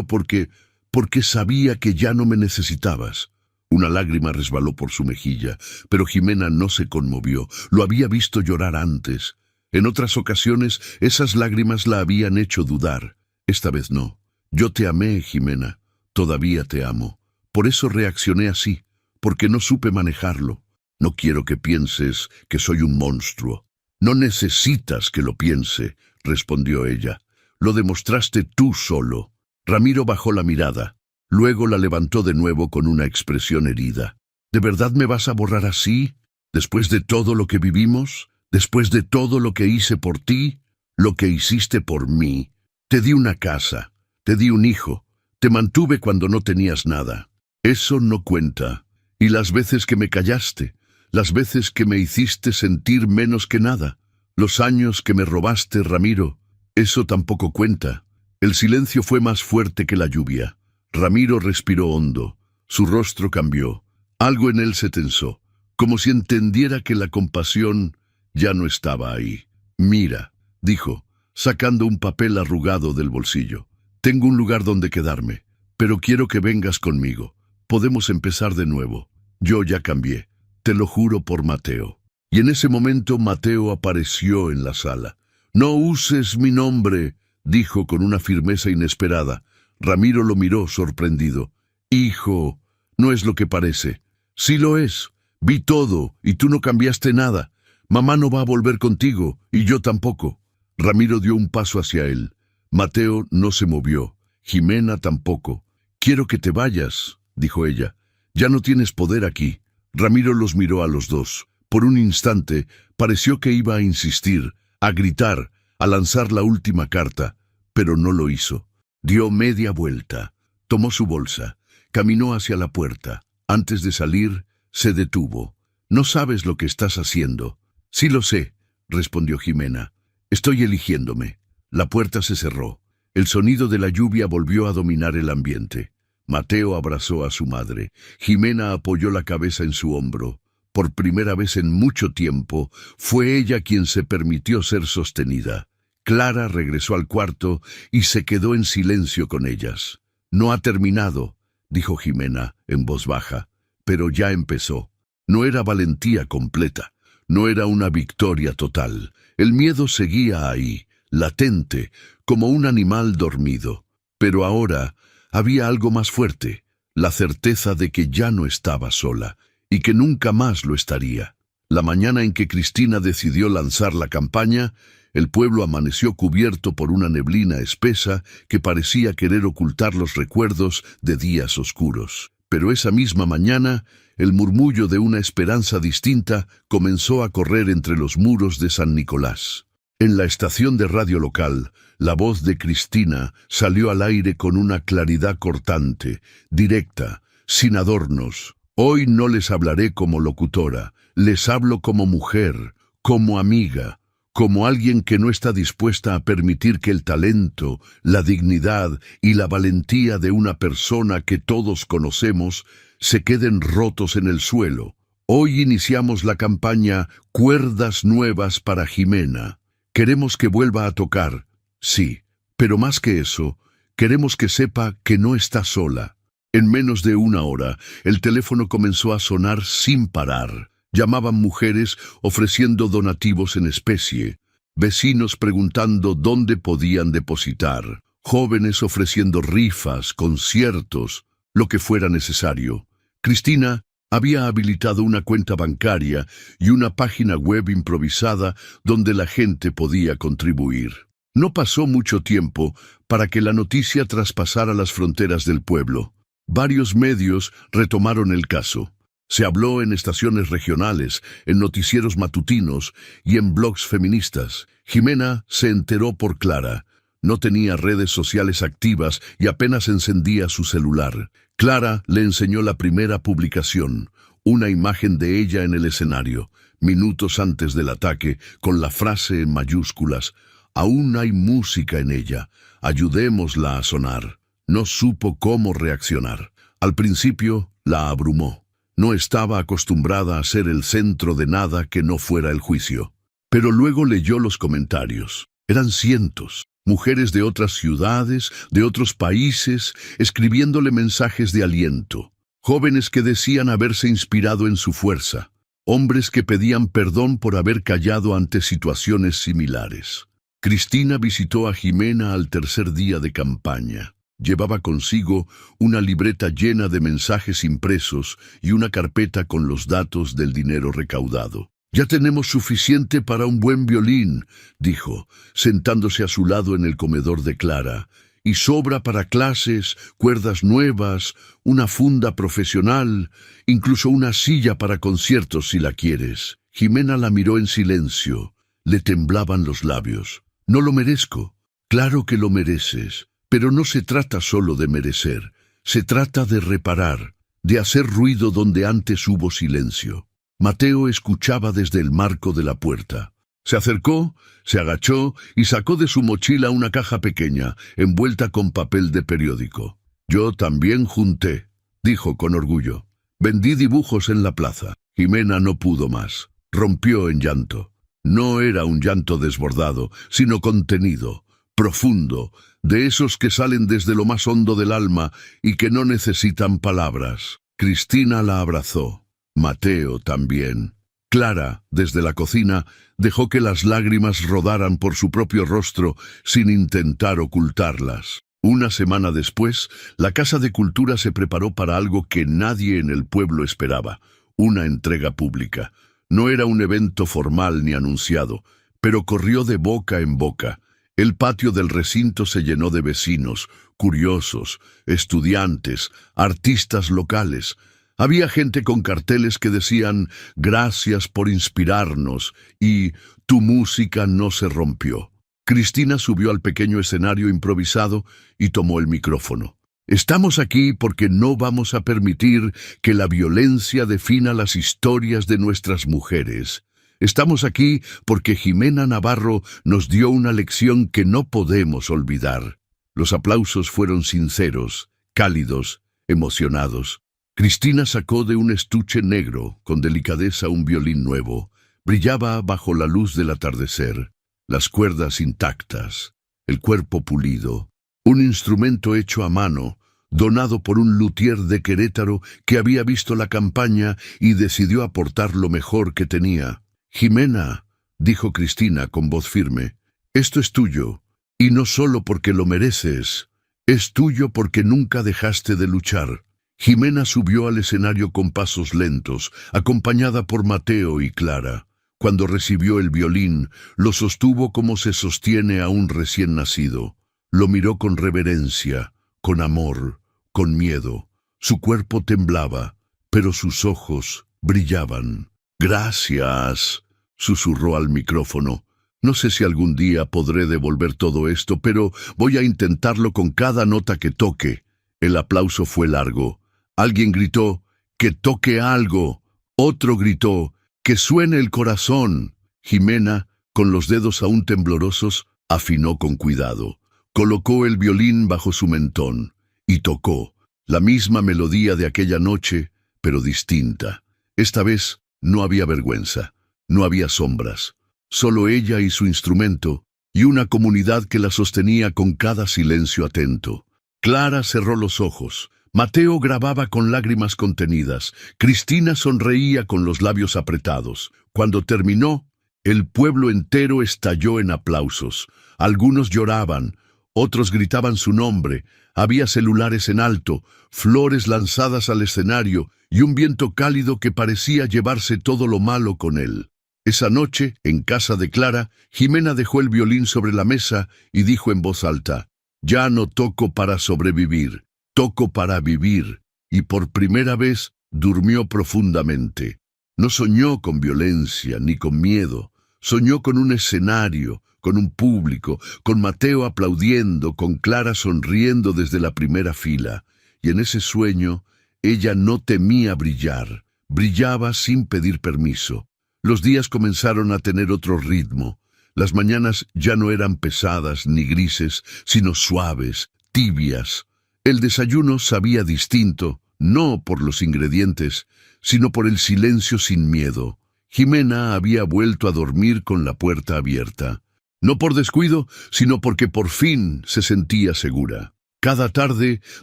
porque sabía que ya no me necesitabas». Una lágrima resbaló por su mejilla, pero Jimena no se conmovió. Lo había visto llorar antes. En otras ocasiones, esas lágrimas la habían hecho dudar. Esta vez no. «Yo te amé, Jimena. Todavía te amo. Por eso reaccioné así, porque no supe manejarlo. No quiero que pienses que soy un monstruo». «No necesitas que lo piense», respondió ella. «Lo demostraste tú solo». Ramiro bajó la mirada. Luego la levantó de nuevo con una expresión herida. «¿De verdad me vas a borrar así? ¿Después de todo lo que vivimos? ¿Después de todo lo que hice por ti? Lo que hiciste por mí. Te di una casa, te di un hijo, te mantuve cuando no tenías nada. Eso no cuenta». Y las veces que me callaste, las veces que me hiciste sentir menos que nada, los años que me robaste, Ramiro, eso tampoco cuenta. El silencio fue más fuerte que la lluvia. Ramiro respiró hondo. Su rostro cambió. Algo en él se tensó, como si entendiera que la compasión ya no estaba ahí. «Mira», dijo, sacando un papel arrugado del bolsillo. «Tengo un lugar donde quedarme, pero quiero que vengas conmigo. Podemos empezar de nuevo. Yo ya cambié. Te lo juro por Mateo». Y en ese momento Mateo apareció en la sala. «No uses mi nombre», dijo con una firmeza inesperada. Ramiro lo miró sorprendido. «Hijo, no es lo que parece». «Sí lo es. Vi todo y tú no cambiaste nada. Mamá no va a volver contigo y yo tampoco». Ramiro dio un paso hacia él. Mateo no se movió. Jimena tampoco. «Quiero que te vayas», dijo ella. «Ya no tienes poder aquí». Ramiro los miró a los dos. Por un instante pareció que iba a insistir, a gritar, a lanzar la última carta, pero no lo hizo. Dio media vuelta, tomó su bolsa, caminó hacia la puerta. Antes de salir, se detuvo. «No sabes lo que estás haciendo». «Sí lo sé», respondió Jimena. «Estoy eligiéndome». La puerta se cerró. El sonido de la lluvia volvió a dominar el ambiente. Mateo abrazó a su madre. Jimena apoyó la cabeza en su hombro. Por primera vez en mucho tiempo, fue ella quien se permitió ser sostenida. Clara regresó al cuarto y se quedó en silencio con ellas. «No ha terminado», dijo Jimena en voz baja, «pero ya empezó». No era valentía completa, no era una victoria total. El miedo seguía ahí, latente, como un animal dormido. Pero ahora había algo más fuerte, la certeza de que ya no estaba sola, y que nunca más lo estaría. La mañana en que Cristina decidió lanzar la campaña, el pueblo amaneció cubierto por una neblina espesa que parecía querer ocultar los recuerdos de días oscuros. Pero esa misma mañana, el murmullo de una esperanza distinta comenzó a correr entre los muros de San Nicolás. En la estación de radio local, la voz de Cristina salió al aire con una claridad cortante, directa, sin adornos. «Hoy no les hablaré como locutora, les hablo como mujer, como amiga, como alguien que no está dispuesta a permitir que el talento, la dignidad y la valentía de una persona que todos conocemos se queden rotos en el suelo. Hoy iniciamos la campaña Cuerdas Nuevas para Jimena. Queremos que vuelva a tocar, sí, pero más que eso, queremos que sepa que no está sola». En menos de una hora, el teléfono comenzó a sonar sin parar. Llamaban mujeres ofreciendo donativos en especie, vecinos preguntando dónde podían depositar, jóvenes ofreciendo rifas, conciertos, lo que fuera necesario. Cristina había habilitado una cuenta bancaria y una página web improvisada donde la gente podía contribuir. No pasó mucho tiempo para que la noticia traspasara las fronteras del pueblo. Varios medios retomaron el caso. Se habló en estaciones regionales, en noticieros matutinos y en blogs feministas. Jimena se enteró por Clara. No tenía redes sociales activas y apenas encendía su celular. Clara le enseñó la primera publicación, una imagen de ella en el escenario, minutos antes del ataque, con la frase en mayúsculas: «Aún hay música en ella, ayudémosla a sonar». No supo cómo reaccionar. Al principio la abrumó. No estaba acostumbrada a ser el centro de nada que no fuera el juicio. Pero luego leyó los comentarios. Eran cientos. Mujeres de otras ciudades, de otros países, escribiéndole mensajes de aliento. Jóvenes que decían haberse inspirado en su fuerza. Hombres que pedían perdón por haber callado ante situaciones similares. Cristina visitó a Jimena al tercer día de campaña. Llevaba consigo una libreta llena de mensajes impresos y una carpeta con los datos del dinero recaudado. «Ya tenemos suficiente para un buen violín», dijo, sentándose a su lado en el comedor de Clara. «Y sobra para clases, cuerdas nuevas, una funda profesional, incluso una silla para conciertos si la quieres». Jimena la miró en silencio. Le temblaban los labios. «No lo merezco». «Claro que lo mereces. Pero no se trata solo de merecer, se trata de reparar, de hacer ruido donde antes hubo silencio. Mateo escuchaba desde el marco de la puerta. Se acercó, se agachó y sacó de su mochila una caja pequeña, envuelta con papel de periódico. «Yo también junté», dijo con orgullo. «Vendí dibujos en la plaza». Jimena no pudo más. Rompió en llanto. No era un llanto desbordado, sino contenido, profundo, de esos que salen desde lo más hondo del alma y que no necesitan palabras. Cristina la abrazó. Mateo también. Clara, desde la cocina, dejó que las lágrimas rodaran por su propio rostro sin intentar ocultarlas. Una semana después, la Casa de Cultura se preparó para algo que nadie en el pueblo esperaba: una entrega pública. No era un evento formal ni anunciado, pero corrió de boca en boca. El patio del recinto se llenó de vecinos, curiosos, estudiantes, artistas locales. Había gente con carteles que decían «Gracias por inspirarnos» y «Tu música no se rompió». Cristina subió al pequeño escenario improvisado y tomó el micrófono. «Estamos aquí porque no vamos a permitir que la violencia defina las historias de nuestras mujeres. Estamos aquí porque Jimena Navarro nos dio una lección que no podemos olvidar». Los aplausos fueron sinceros, cálidos, emocionados. Cristina sacó de un estuche negro, con delicadeza, un violín nuevo. Brillaba bajo la luz del atardecer, las cuerdas intactas, el cuerpo pulido. Un instrumento hecho a mano, donado por un luthier de Querétaro que había visto la campaña y decidió aportar lo mejor que tenía. «Jimena», dijo Cristina con voz firme, «esto es tuyo, y no solo porque lo mereces, es tuyo porque nunca dejaste de luchar». Jimena subió al escenario con pasos lentos, acompañada por Mateo y Clara. Cuando recibió el violín, lo sostuvo como se sostiene a un recién nacido. Lo miró con reverencia, con amor, con miedo. Su cuerpo temblaba, pero sus ojos brillaban. «Gracias», susurró al micrófono. «No sé si algún día podré devolver todo esto, pero voy a intentarlo con cada nota que toque». El aplauso fue largo. Alguien gritó «¡Que toque algo!». Otro gritó «¡Que suene el corazón!». Jimena, con los dedos aún temblorosos, afinó con cuidado. Colocó el violín bajo su mentón y tocó la misma melodía de aquella noche, pero distinta. Esta vez no había vergüenza, no había sombras, solo ella y su instrumento, y una comunidad que la sostenía con cada silencio atento. Clara cerró los ojos. Mateo grababa con lágrimas contenidas. Cristina sonreía con los labios apretados. Cuando terminó, el pueblo entero estalló en aplausos. Algunos lloraban, otros gritaban su nombre. Había celulares en alto, flores lanzadas al escenario y un viento cálido que parecía llevarse todo lo malo con él. Esa noche, en casa de Clara, Jimena dejó el violín sobre la mesa y dijo en voz alta: «Ya no toco para sobrevivir. Toco para vivir», y por primera vez durmió profundamente. No soñó con violencia ni con miedo, soñó con un escenario, con un público, con Mateo aplaudiendo, con Clara sonriendo desde la primera fila. Y en ese sueño, ella no temía brillar, brillaba sin pedir permiso. Los días comenzaron a tener otro ritmo. Las mañanas ya no eran pesadas ni grises, sino suaves, tibias. El desayuno sabía distinto, no por los ingredientes, sino por el silencio sin miedo. Jimena había vuelto a dormir con la puerta abierta. No por descuido, sino porque por fin se sentía segura. Cada tarde,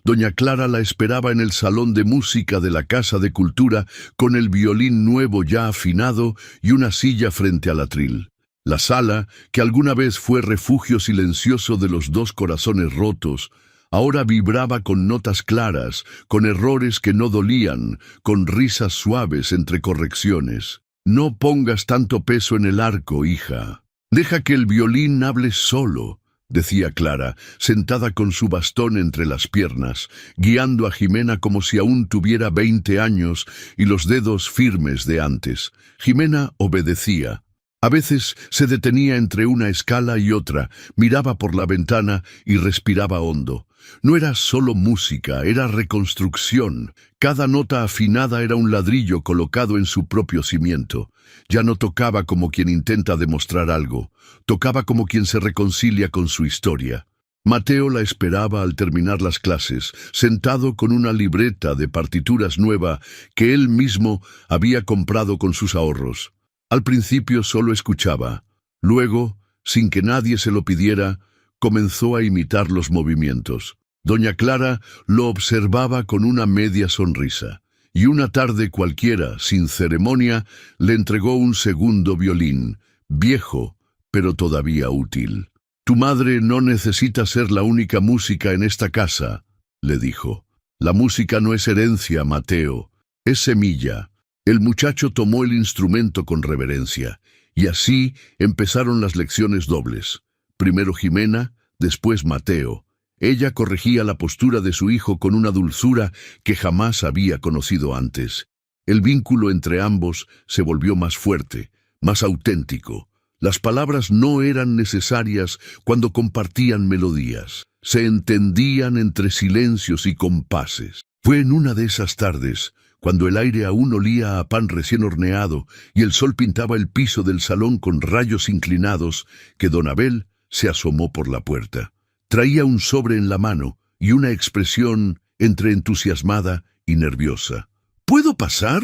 doña Clara la esperaba en el salón de música de la Casa de Cultura con el violín nuevo ya afinado y una silla frente al atril. La sala, que alguna vez fue refugio silencioso de los dos corazones rotos, ahora vibraba con notas claras, con errores que no dolían, con risas suaves entre correcciones. «No pongas tanto peso en el arco, hija. Deja que el violín hable solo», decía Clara, sentada con su bastón entre las piernas, guiando a Jimena como si aún tuviera 20 años y los dedos firmes de antes. Jimena obedecía. A veces se detenía entre una escala y otra, miraba por la ventana y respiraba hondo. No era solo música, era reconstrucción. Cada nota afinada era un ladrillo colocado en su propio cimiento. Ya no tocaba como quien intenta demostrar algo, tocaba como quien se reconcilia con su historia. Mateo la esperaba al terminar las clases, sentado con una libreta de partituras nueva que él mismo había comprado con sus ahorros. Al principio solo escuchaba. Luego, sin que nadie se lo pidiera, comenzó a imitar los movimientos. Doña Clara lo observaba con una media sonrisa, y una tarde cualquiera, sin ceremonia, le entregó un segundo violín, viejo, pero todavía útil. «Tu madre no necesita ser la única música en esta casa», le dijo. «La música no es herencia, Mateo, es semilla». El muchacho tomó el instrumento con reverencia, y así empezaron las lecciones dobles. Primero Jimena, después Mateo. Ella corregía la postura de su hijo con una dulzura que jamás había conocido antes. El vínculo entre ambos se volvió más fuerte, más auténtico. Las palabras no eran necesarias cuando compartían melodías. Se entendían entre silencios y compases. Fue en una de esas tardes, cuando el aire aún olía a pan recién horneado y el sol pintaba el piso del salón con rayos inclinados, que don Abel se asomó por la puerta. Traía un sobre en la mano y una expresión entre entusiasmada y nerviosa. «¿Puedo pasar?»,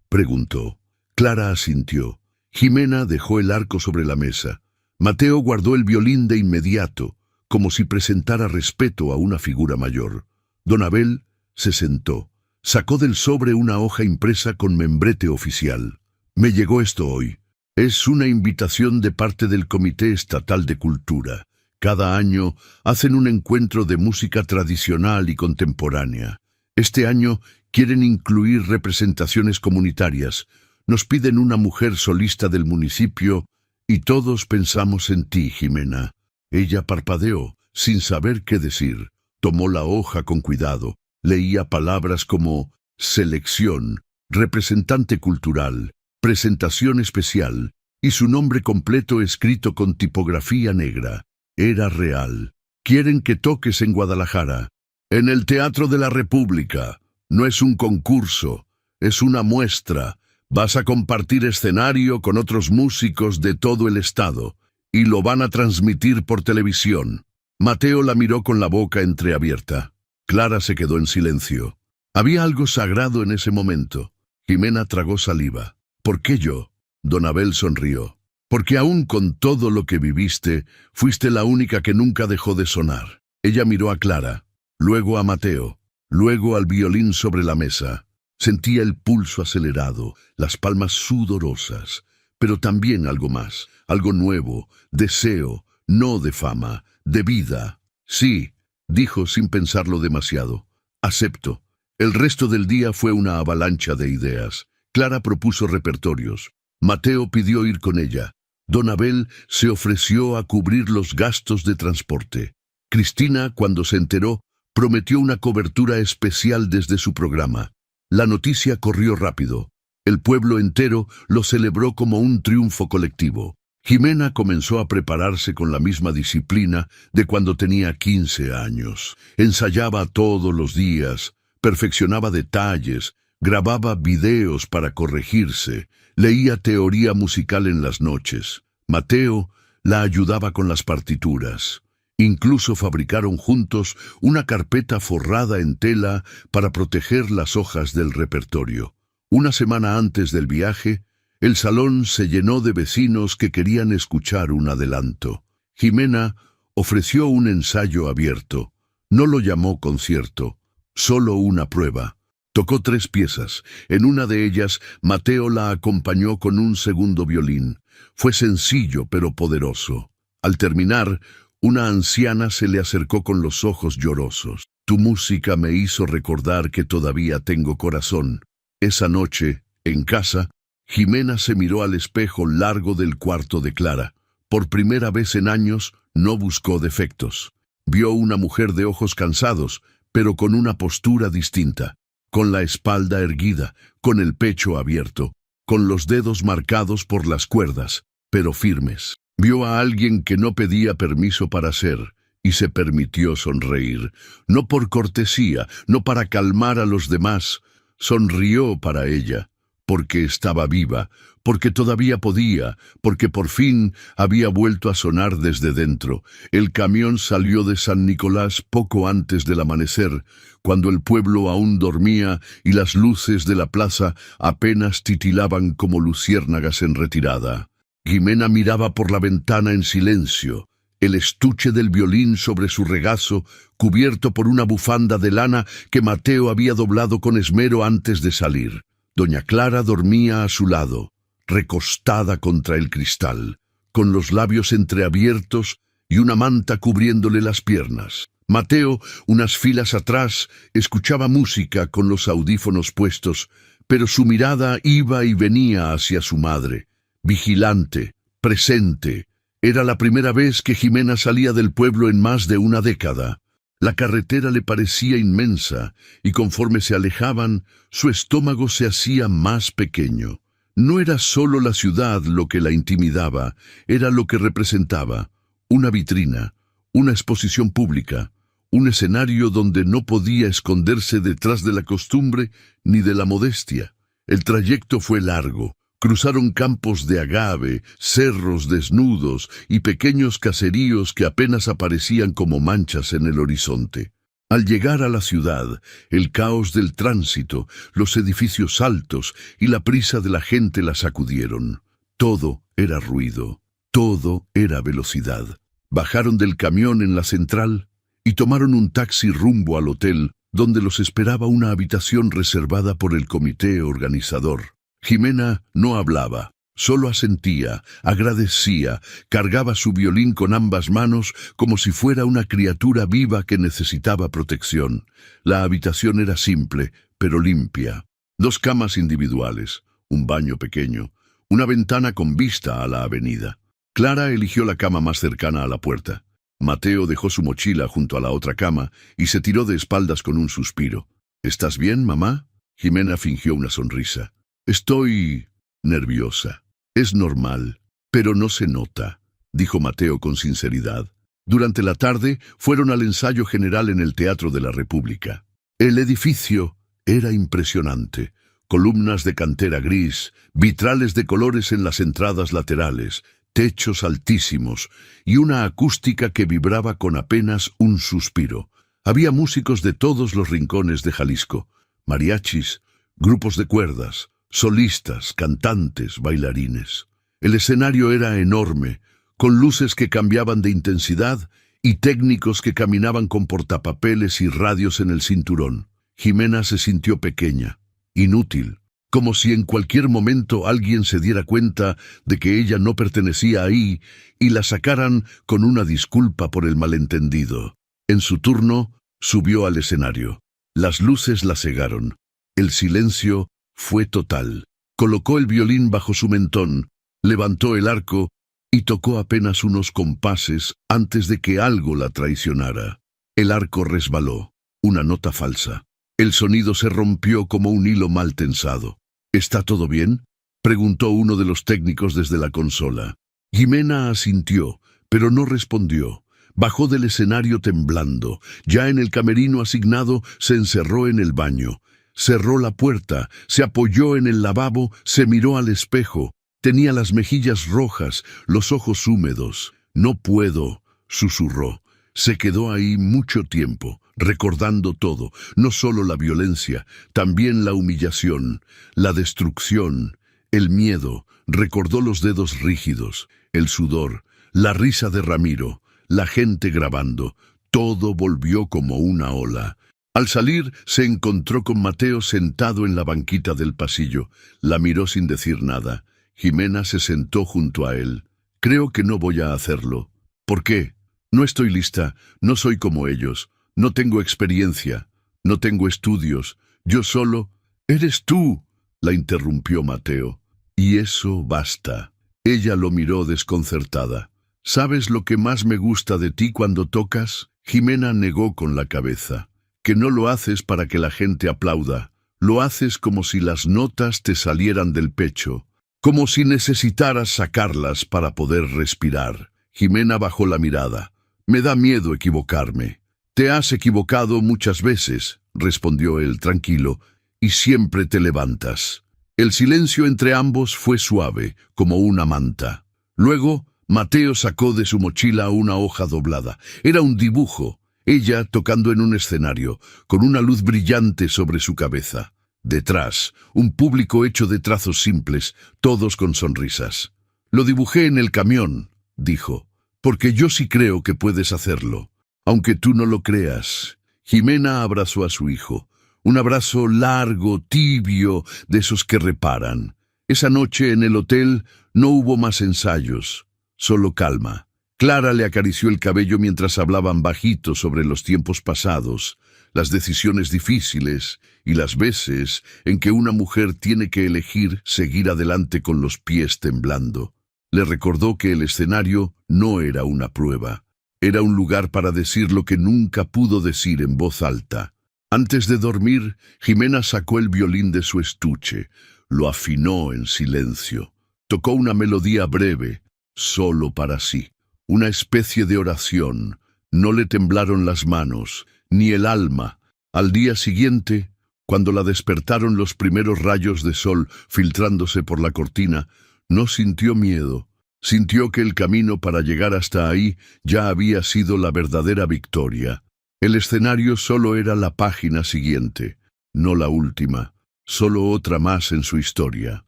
preguntó. Clara asintió. Jimena dejó el arco sobre la mesa. Mateo guardó el violín de inmediato, como si presentara respeto a una figura mayor. Don Abel se sentó. Sacó del sobre una hoja impresa con membrete oficial. «Me llegó esto hoy. Es una invitación de parte del Comité Estatal de Cultura. Cada año hacen un encuentro de música tradicional y contemporánea. Este año quieren incluir representaciones comunitarias. Nos piden una mujer solista del municipio y todos pensamos en ti, Jimena». Ella parpadeó, sin saber qué decir. Tomó la hoja con cuidado. Leía palabras como selección, representante cultural, presentación especial, y su nombre completo escrito con tipografía negra. Era real. «Quieren que toques en Guadalajara, en el Teatro de la República. No es un concurso, es una muestra. Vas a compartir escenario con otros músicos de todo el estado, y lo van a transmitir por televisión». Mateo la miró con la boca entreabierta. Clara se quedó en silencio. Había algo sagrado en ese momento. Jimena tragó saliva. «¿Por qué yo?». Don Abel sonrió. «Porque aún con todo lo que viviste, fuiste la única que nunca dejó de sonar». Ella miró a Clara, luego a Mateo, luego al violín sobre la mesa. Sentía el pulso acelerado, las palmas sudorosas, pero también algo más, algo nuevo, deseo, no de fama, de vida. «Sí», dijo sin pensarlo demasiado. «Acepto». El resto del día fue una avalancha de ideas. Clara propuso repertorios. Mateo pidió ir con ella. Don Abel se ofreció a cubrir los gastos de transporte. Cristina, cuando se enteró, prometió una cobertura especial desde su programa. La noticia corrió rápido. El pueblo entero lo celebró como un triunfo colectivo. Jimena comenzó a prepararse con la misma disciplina de cuando tenía 15 años. Ensayaba todos los días, perfeccionaba detalles, grababa videos para corregirse, leía teoría musical en las noches. Mateo la ayudaba con las partituras. Incluso fabricaron juntos una carpeta forrada en tela para proteger las hojas del repertorio. Una semana antes del viaje, el salón se llenó de vecinos que querían escuchar un adelanto. Jimena ofreció un ensayo abierto. No lo llamó concierto, solo una prueba. Tocó 3 piezas. En una de ellas, Mateo la acompañó con un segundo violín. Fue sencillo pero poderoso. Al terminar, una anciana se le acercó con los ojos llorosos. «Tu música me hizo recordar que todavía tengo corazón». Esa noche, en casa, Jimena se miró al espejo largo del cuarto de Clara. Por primera vez en años, no buscó defectos. Vio una mujer de ojos cansados, pero con una postura distinta, con la espalda erguida, con el pecho abierto, con los dedos marcados por las cuerdas. pero firmes. Vio a alguien que no pedía permiso para ser, y se permitió sonreír. No por cortesía, no para calmar a los demás. Sonrió para ella, porque estaba viva, porque todavía podía, porque por fin había vuelto a sonar desde dentro. El camión salió de San Nicolás poco antes del amanecer, cuando el pueblo aún dormía y las luces de la plaza apenas titilaban como luciérnagas en retirada. Jimena miraba por la ventana en silencio, el estuche del violín sobre su regazo, cubierto por una bufanda de lana que Mateo había doblado con esmero antes de salir. Doña Clara dormía a su lado, recostada contra el cristal, con los labios entreabiertos y una manta cubriéndole las piernas. Mateo, unas filas atrás, escuchaba música con los audífonos puestos, pero su mirada iba y venía hacia su madre, vigilante, presente. Era la primera vez que Jimena salía del pueblo en más de una década. La carretera le parecía inmensa, y conforme se alejaban, su estómago se hacía más pequeño. No era solo la ciudad lo que la intimidaba, era lo que representaba: una vitrina, una exposición pública, un escenario donde no podía esconderse detrás de la costumbre ni de la modestia. El trayecto fue largo. Cruzaron campos de agave, cerros desnudos y pequeños caseríos que apenas aparecían como manchas en el horizonte. Al llegar a la ciudad, el caos del tránsito, los edificios altos y la prisa de la gente la sacudieron. Todo era ruido, todo era velocidad. Bajaron del camión en la central y tomaron un taxi rumbo al hotel, donde los esperaba una habitación reservada por el comité organizador. Jimena no hablaba, solo asentía, agradecía, cargaba su violín con ambas manos como si fuera una criatura viva que necesitaba protección. La habitación era simple, pero limpia. 2 camas individuales, un baño pequeño, una ventana con vista a la avenida. Clara eligió la cama más cercana a la puerta. Mateo dejó su mochila junto a la otra cama y se tiró de espaldas con un suspiro. ¿Estás bien, mamá? Jimena fingió una sonrisa. Estoy nerviosa. Es normal, pero no se nota, dijo Mateo con sinceridad. Durante la tarde fueron al ensayo general en el Teatro de la República. El edificio era impresionante. Columnas de cantera gris, vitrales de colores en las entradas laterales, techos altísimos y una acústica que vibraba con apenas un suspiro. Había músicos de todos los rincones de Jalisco, mariachis, grupos de cuerdas, solistas, cantantes, bailarines. El escenario era enorme, con luces que cambiaban de intensidad y técnicos que caminaban con portapapeles y radios en el cinturón. Jimena se sintió pequeña, inútil, como si en cualquier momento alguien se diera cuenta de que ella no pertenecía ahí y la sacaran con una disculpa por el malentendido. En su turno, subió al escenario. Las luces la cegaron. El silencio fue total. Colocó el violín bajo su mentón, levantó el arco y tocó apenas unos compases antes de que algo la traicionara. El arco resbaló, una nota falsa. El sonido se rompió como un hilo mal tensado. ¿Está todo bien?, preguntó uno de los técnicos desde la consola. Jimena asintió, pero no respondió. Bajó del escenario temblando. Ya en el camerino asignado, se encerró en el baño. Cerró la puerta, se apoyó en el lavabo, se miró al espejo. Tenía las mejillas rojas, los ojos húmedos. «No puedo», susurró. Se quedó ahí mucho tiempo, recordando todo, no solo la violencia, también la humillación, la destrucción, el miedo. Recordó los dedos rígidos, el sudor, la risa de Ramiro, la gente grabando. Todo volvió como una ola. Al salir, se encontró con Mateo sentado en la banquita del pasillo. La miró sin decir nada. Jimena se sentó junto a él. «Creo que no voy a hacerlo». «¿Por qué?» «No estoy lista, no soy como ellos, no tengo experiencia, no tengo estudios, yo solo...» «¡Eres tú!», la interrumpió Mateo. «Y eso basta». Ella lo miró desconcertada. «¿Sabes lo que más me gusta de ti cuando tocas?». Jimena negó con la cabeza. «Que no lo haces para que la gente aplauda, lo haces como si las notas te salieran del pecho». como si necesitaras sacarlas para poder respirar. Jimena bajó la mirada. Me da miedo equivocarme. Te has equivocado muchas veces, respondió él tranquilo, y siempre te levantas. El silencio entre ambos fue suave, como una manta. Luego, Mateo sacó de su mochila una hoja doblada. Era un dibujo, ella tocando en un escenario, con una luz brillante sobre su cabeza. Detrás, un público hecho de trazos simples, todos con sonrisas. Lo dibujé en el camión, dijo, porque yo sí creo que puedes hacerlo. Aunque tú no lo creas. Jimena abrazó a su hijo. Un abrazo largo, tibio, de esos que reparan. Esa noche en el hotel no hubo más ensayos, solo calma. Clara le acarició el cabello mientras hablaban bajito sobre los tiempos pasados, las decisiones difíciles y las veces en que una mujer tiene que elegir seguir adelante con los pies temblando. Le recordó que el escenario no era una prueba. Era un lugar para decir lo que nunca pudo decir en voz alta. Antes de dormir, Jimena sacó el violín de su estuche, lo afinó en silencio. Tocó una melodía breve, solo para sí, una especie de oración. No le temblaron las manos, ni el alma. Al día siguiente, cuando la despertaron los primeros rayos de sol filtrándose por la cortina, no sintió miedo. Sintió que el camino para llegar hasta ahí ya había sido la verdadera victoria. El escenario solo era la página siguiente, no la última, solo otra más en su historia.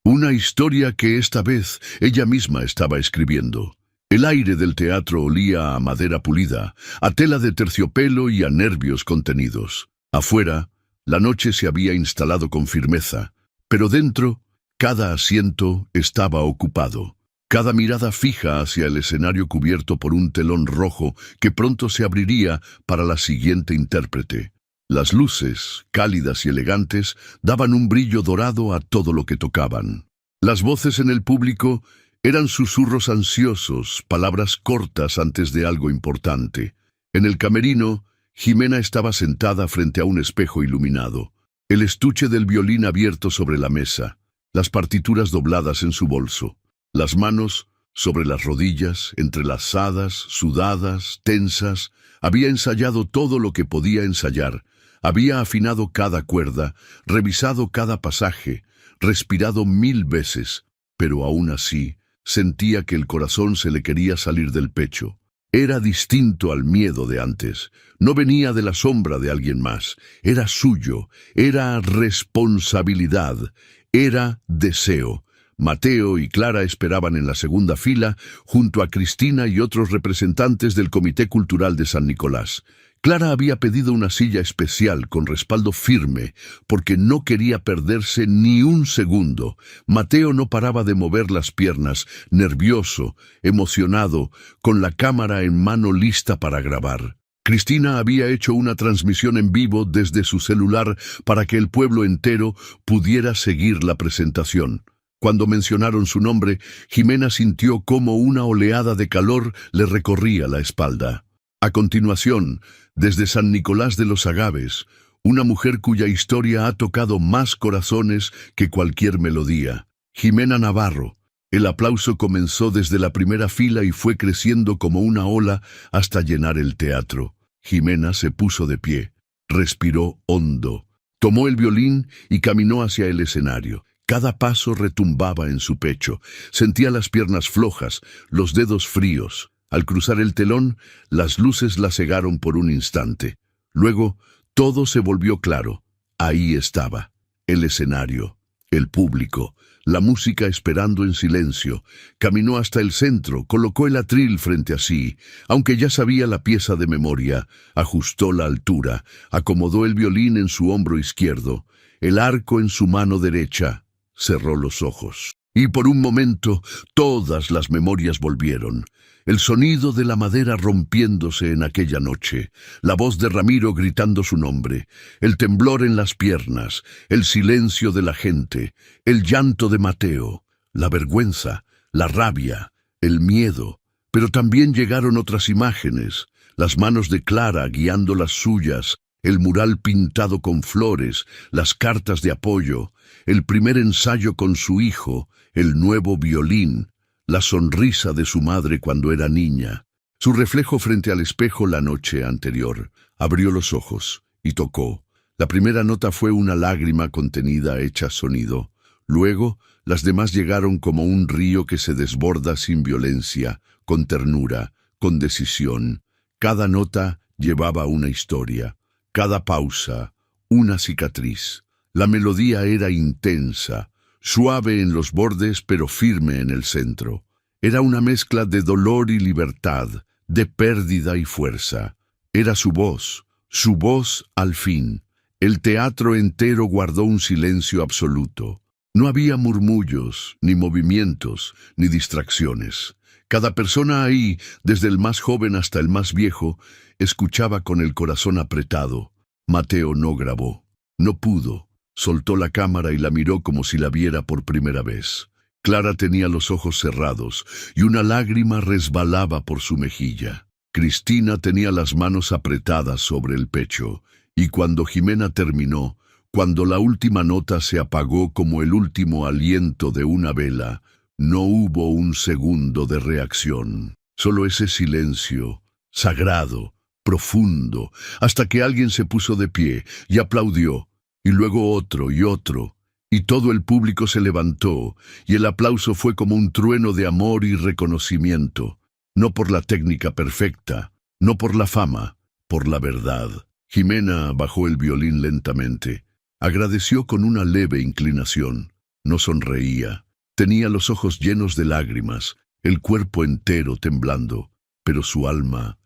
Una historia que esta vez ella misma estaba escribiendo. El aire del teatro olía a madera pulida, a tela de terciopelo y a nervios contenidos. Afuera, la noche se había instalado con firmeza, pero dentro, cada asiento estaba ocupado. Cada mirada fija hacia el escenario cubierto por un telón rojo que pronto se abriría para la siguiente intérprete. Las luces, cálidas y elegantes, daban un brillo dorado a todo lo que tocaban. Las voces en el público eran susurros ansiosos, palabras cortas antes de algo importante. En el camerino, Jimena estaba sentada frente a un espejo iluminado, el estuche del violín abierto sobre la mesa, las partituras dobladas en su bolso. Las manos sobre las rodillas, entrelazadas, sudadas, tensas. Había ensayado todo lo que podía ensayar. Había afinado cada cuerda, revisado cada pasaje, respirado 1000 veces, pero aún así sentía que el corazón se le quería salir del pecho. Era distinto al miedo de antes. No venía de la sombra de alguien más. Era suyo, era responsabilidad, era deseo. Mateo y Clara esperaban en la segunda fila, junto a Cristina y otros representantes del Comité Cultural de San Nicolás. Clara había pedido una silla especial con respaldo firme, porque no quería perderse ni un segundo. Mateo no paraba de mover las piernas, nervioso, emocionado, con la cámara en mano lista para grabar. Cristina había hecho una transmisión en vivo desde su celular para que el pueblo entero pudiera seguir la presentación. Cuando mencionaron su nombre, Jimena sintió cómo una oleada de calor le recorría la espalda. A continuación, desde San Nicolás de los Agaves, una mujer cuya historia ha tocado más corazones que cualquier melodía. Jimena Navarro. El aplauso comenzó desde la primera fila y fue creciendo como una ola hasta llenar el teatro. Jimena se puso de pie, respiró hondo, tomó el violín y caminó hacia el escenario. Cada paso retumbaba en su pecho. Sentía las piernas flojas, los dedos fríos. Al cruzar el telón, las luces la cegaron por un instante. Luego, todo se volvió claro. Ahí estaba, el escenario, el público, la música esperando en silencio. Caminó hasta el centro, colocó el atril frente a sí. Aunque ya sabía la pieza de memoria, ajustó la altura, acomodó el violín en su hombro izquierdo, el arco en su mano derecha. Cerró los ojos. Y por un momento, todas las memorias volvieron. El sonido de la madera rompiéndose en aquella noche, la voz de Ramiro gritando su nombre, el temblor en las piernas, el silencio de la gente, el llanto de Mateo, la vergüenza, la rabia, el miedo. Pero también llegaron otras imágenes, las manos de Clara guiando las suyas, el mural pintado con flores, las cartas de apoyo, el primer ensayo con su hijo, el nuevo violín, la sonrisa de su madre cuando era niña, su reflejo frente al espejo la noche anterior. Abrió los ojos y tocó. La primera nota fue una lágrima contenida hecha sonido. Luego, las demás llegaron como un río que se desborda sin violencia, con ternura, con decisión. Cada nota llevaba una historia, cada pausa, una cicatriz. La melodía era intensa, suave en los bordes pero firme en el centro. Era una mezcla de dolor y libertad, de pérdida y fuerza. Era su voz al fin. El teatro entero guardó un silencio absoluto. No había murmullos, ni movimientos, ni distracciones. Cada persona ahí, desde el más joven hasta el más viejo, escuchaba con el corazón apretado. Mateo no grabó. No pudo. Soltó la cámara y la miró como si la viera por primera vez. Clara tenía los ojos cerrados y una lágrima resbalaba por su mejilla. Cristina tenía las manos apretadas sobre el pecho, y cuando Jimena terminó, cuando la última nota se apagó como el último aliento de una vela, no hubo un segundo de reacción. Solo ese silencio, sagrado, profundo, hasta que alguien se puso de pie y aplaudió, y luego otro y otro, y todo el público se levantó, y el aplauso fue como un trueno de amor y reconocimiento, no por la técnica perfecta, no por la fama, por la verdad. Jimena bajó el violín lentamente. Agradeció con una leve inclinación. No sonreía. Tenía los ojos llenos de lágrimas, el cuerpo entero temblando, pero su alma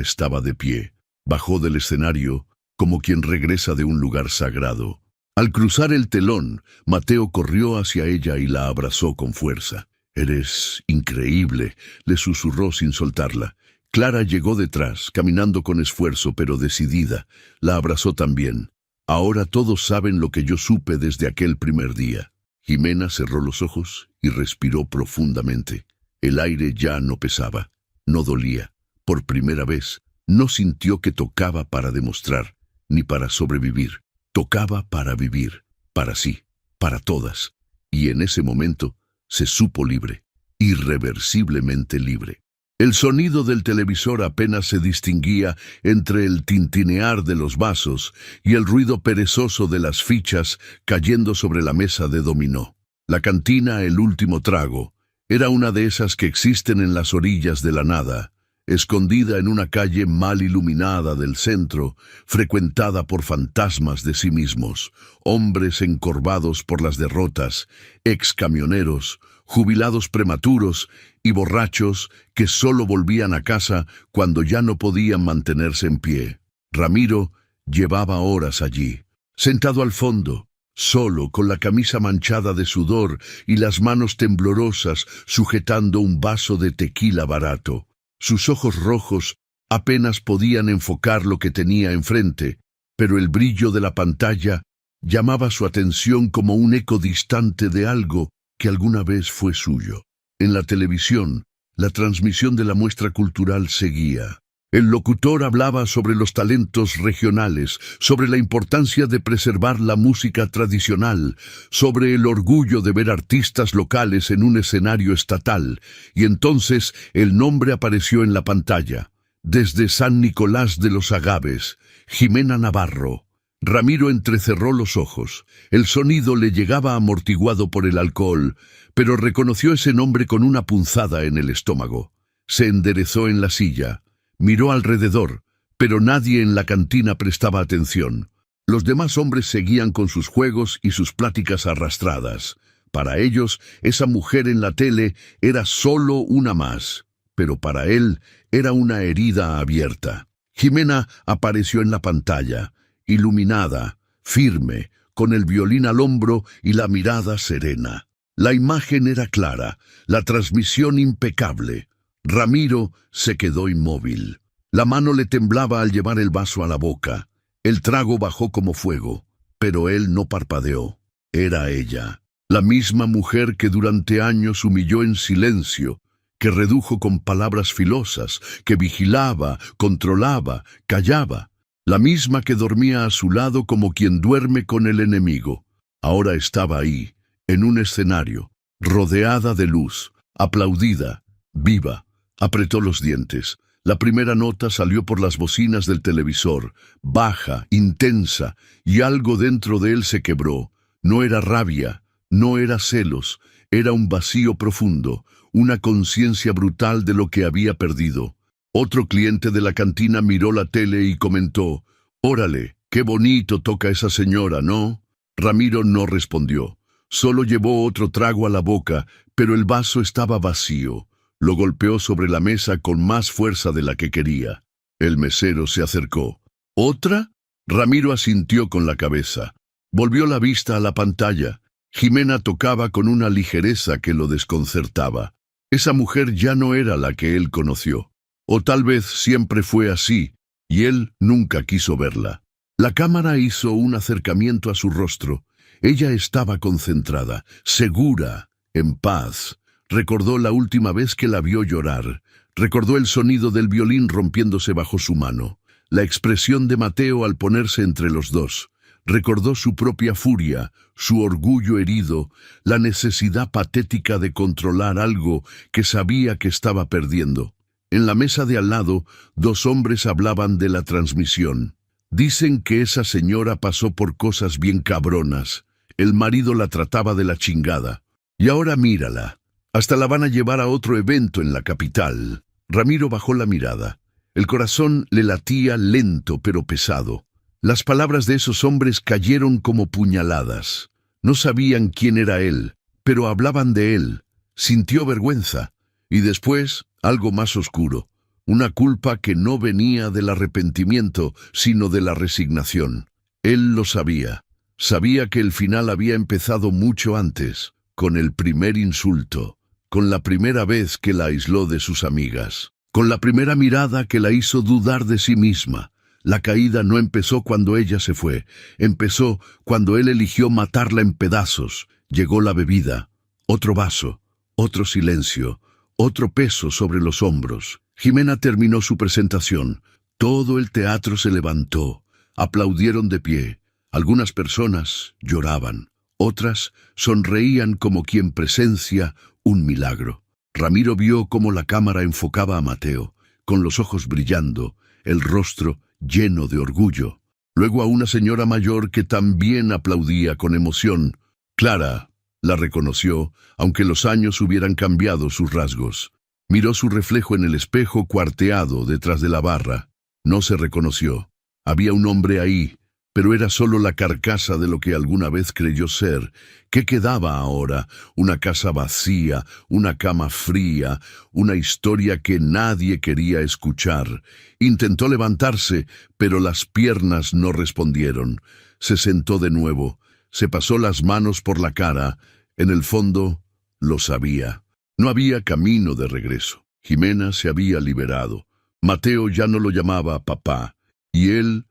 estaba de pie. Bajó del escenario como quien regresa de un lugar sagrado. Al cruzar el telón, Mateo corrió hacia ella y la abrazó con fuerza. «Eres increíble», le susurró sin soltarla. Clara llegó detrás, caminando con esfuerzo pero decidida. La abrazó también. «Ahora todos saben lo que yo supe desde aquel primer día». Jimena cerró los ojos y respiró profundamente. El aire ya no pesaba, no dolía. Por primera vez, no sintió que tocaba para demostrar, ni para sobrevivir. Tocaba para vivir, para sí, para todas. Y en ese momento se supo libre, irreversiblemente libre. El sonido del televisor apenas se distinguía entre el tintinear de los vasos y el ruido perezoso de las fichas cayendo sobre la mesa de dominó. La cantina El Último Trago era una de esas que existen en las orillas de la nada, escondida en una calle mal iluminada del centro, frecuentada por fantasmas de sí mismos, hombres encorvados por las derrotas, ex camioneros, jubilados prematuros y borrachos que solo volvían a casa cuando ya no podían mantenerse en pie. Ramiro llevaba horas allí, sentado al fondo, solo, con la camisa manchada de sudor y las manos temblorosas sujetando un vaso de tequila barato. Sus ojos rojos apenas podían enfocar lo que tenía enfrente, pero el brillo de la pantalla llamaba su atención como un eco distante de algo que alguna vez fue suyo. En la televisión, la transmisión de la muestra cultural seguía. El locutor hablaba sobre los talentos regionales, sobre la importancia de preservar la música tradicional, sobre el orgullo de ver artistas locales en un escenario estatal, y entonces el nombre apareció en la pantalla. Desde San Nicolás de los Agaves, Jimena Navarro. Ramiro entrecerró los ojos. El sonido le llegaba amortiguado por el alcohol, pero reconoció ese nombre con una punzada en el estómago. Se enderezó en la silla. Miró alrededor, pero nadie en la cantina prestaba atención. Los demás hombres seguían con sus juegos y sus pláticas arrastradas. Para ellos, esa mujer en la tele era solo una más, pero para él era una herida abierta. Jimena apareció en la pantalla, iluminada, firme, con el violín al hombro y la mirada serena. La imagen era clara, la transmisión impecable. Ramiro se quedó inmóvil. La mano le temblaba al llevar el vaso a la boca. El trago bajó como fuego, pero él no parpadeó. Era ella, la misma mujer que durante años humilló en silencio, que redujo con palabras filosas, que vigilaba, controlaba, callaba. la misma que dormía a su lado como quien duerme con el enemigo. Ahora estaba ahí, en un escenario, rodeada de luz, aplaudida, viva. Apretó los dientes. La primera nota salió por las bocinas del televisor, baja, intensa, y algo dentro de él se quebró. No era rabia, no era celos, era un vacío profundo, una conciencia brutal de lo que había perdido. Otro cliente de la cantina miró la tele y comentó: «Órale, qué bonito toca esa señora, ¿no?». Ramiro no respondió. Solo llevó otro trago a la boca, pero el vaso estaba vacío. Lo golpeó sobre la mesa con más fuerza de la que quería. El mesero se acercó. ¿Otra? Ramiro asintió con la cabeza. Volvió la vista a la pantalla. Jimena tocaba con una ligereza que lo desconcertaba. Esa mujer ya no era la que él conoció. O tal vez siempre fue así, y él nunca quiso verla. La cámara hizo un acercamiento a su rostro. Ella estaba concentrada, segura, en paz. Recordó la última vez que la vio llorar. Recordó el sonido del violín rompiéndose bajo su mano. La expresión de Mateo al ponerse entre los dos. Recordó su propia furia, su orgullo herido, la necesidad patética de controlar algo que sabía que estaba perdiendo. En la mesa de al lado, dos hombres hablaban de la transmisión. Dicen que esa señora pasó por cosas bien cabronas. El marido la trataba de la chingada. Y ahora mírala. Hasta la van a llevar a otro evento en la capital. Ramiro bajó la mirada. El corazón le latía lento pero pesado. Las palabras de esos hombres cayeron como puñaladas. No sabían quién era él, pero hablaban de él. Sintió vergüenza. Y después, algo más oscuro. Una culpa que no venía del arrepentimiento, sino de la resignación. Él lo sabía. Sabía que el final había empezado mucho antes, con el primer insulto, con la primera vez que la aisló de sus amigas, con la primera mirada que la hizo dudar de sí misma. La caída no empezó cuando ella se fue, empezó cuando él eligió matarla en pedazos. Llegó la bebida, otro vaso, otro silencio, otro peso sobre los hombros. Jimena terminó su presentación. Todo el teatro se levantó, aplaudieron de pie. Algunas personas lloraban, otras sonreían como quien presencia un milagro. Ramiro vio cómo la cámara enfocaba a Mateo, con los ojos brillando, el rostro lleno de orgullo. Luego a una señora mayor que también aplaudía con emoción. Clara la reconoció, aunque los años hubieran cambiado sus rasgos. Miró su reflejo en el espejo cuarteado detrás de la barra. No se reconoció. Había un hombre ahí, pero era solo la carcasa de lo que alguna vez creyó ser. ¿Qué quedaba ahora? Una casa vacía, una cama fría, una historia que nadie quería escuchar. Intentó levantarse, pero las piernas no respondieron. Se sentó de nuevo, se pasó las manos por la cara. En el fondo, lo sabía. No había camino de regreso. Jimena se había liberado. Mateo ya no lo llamaba papá, y él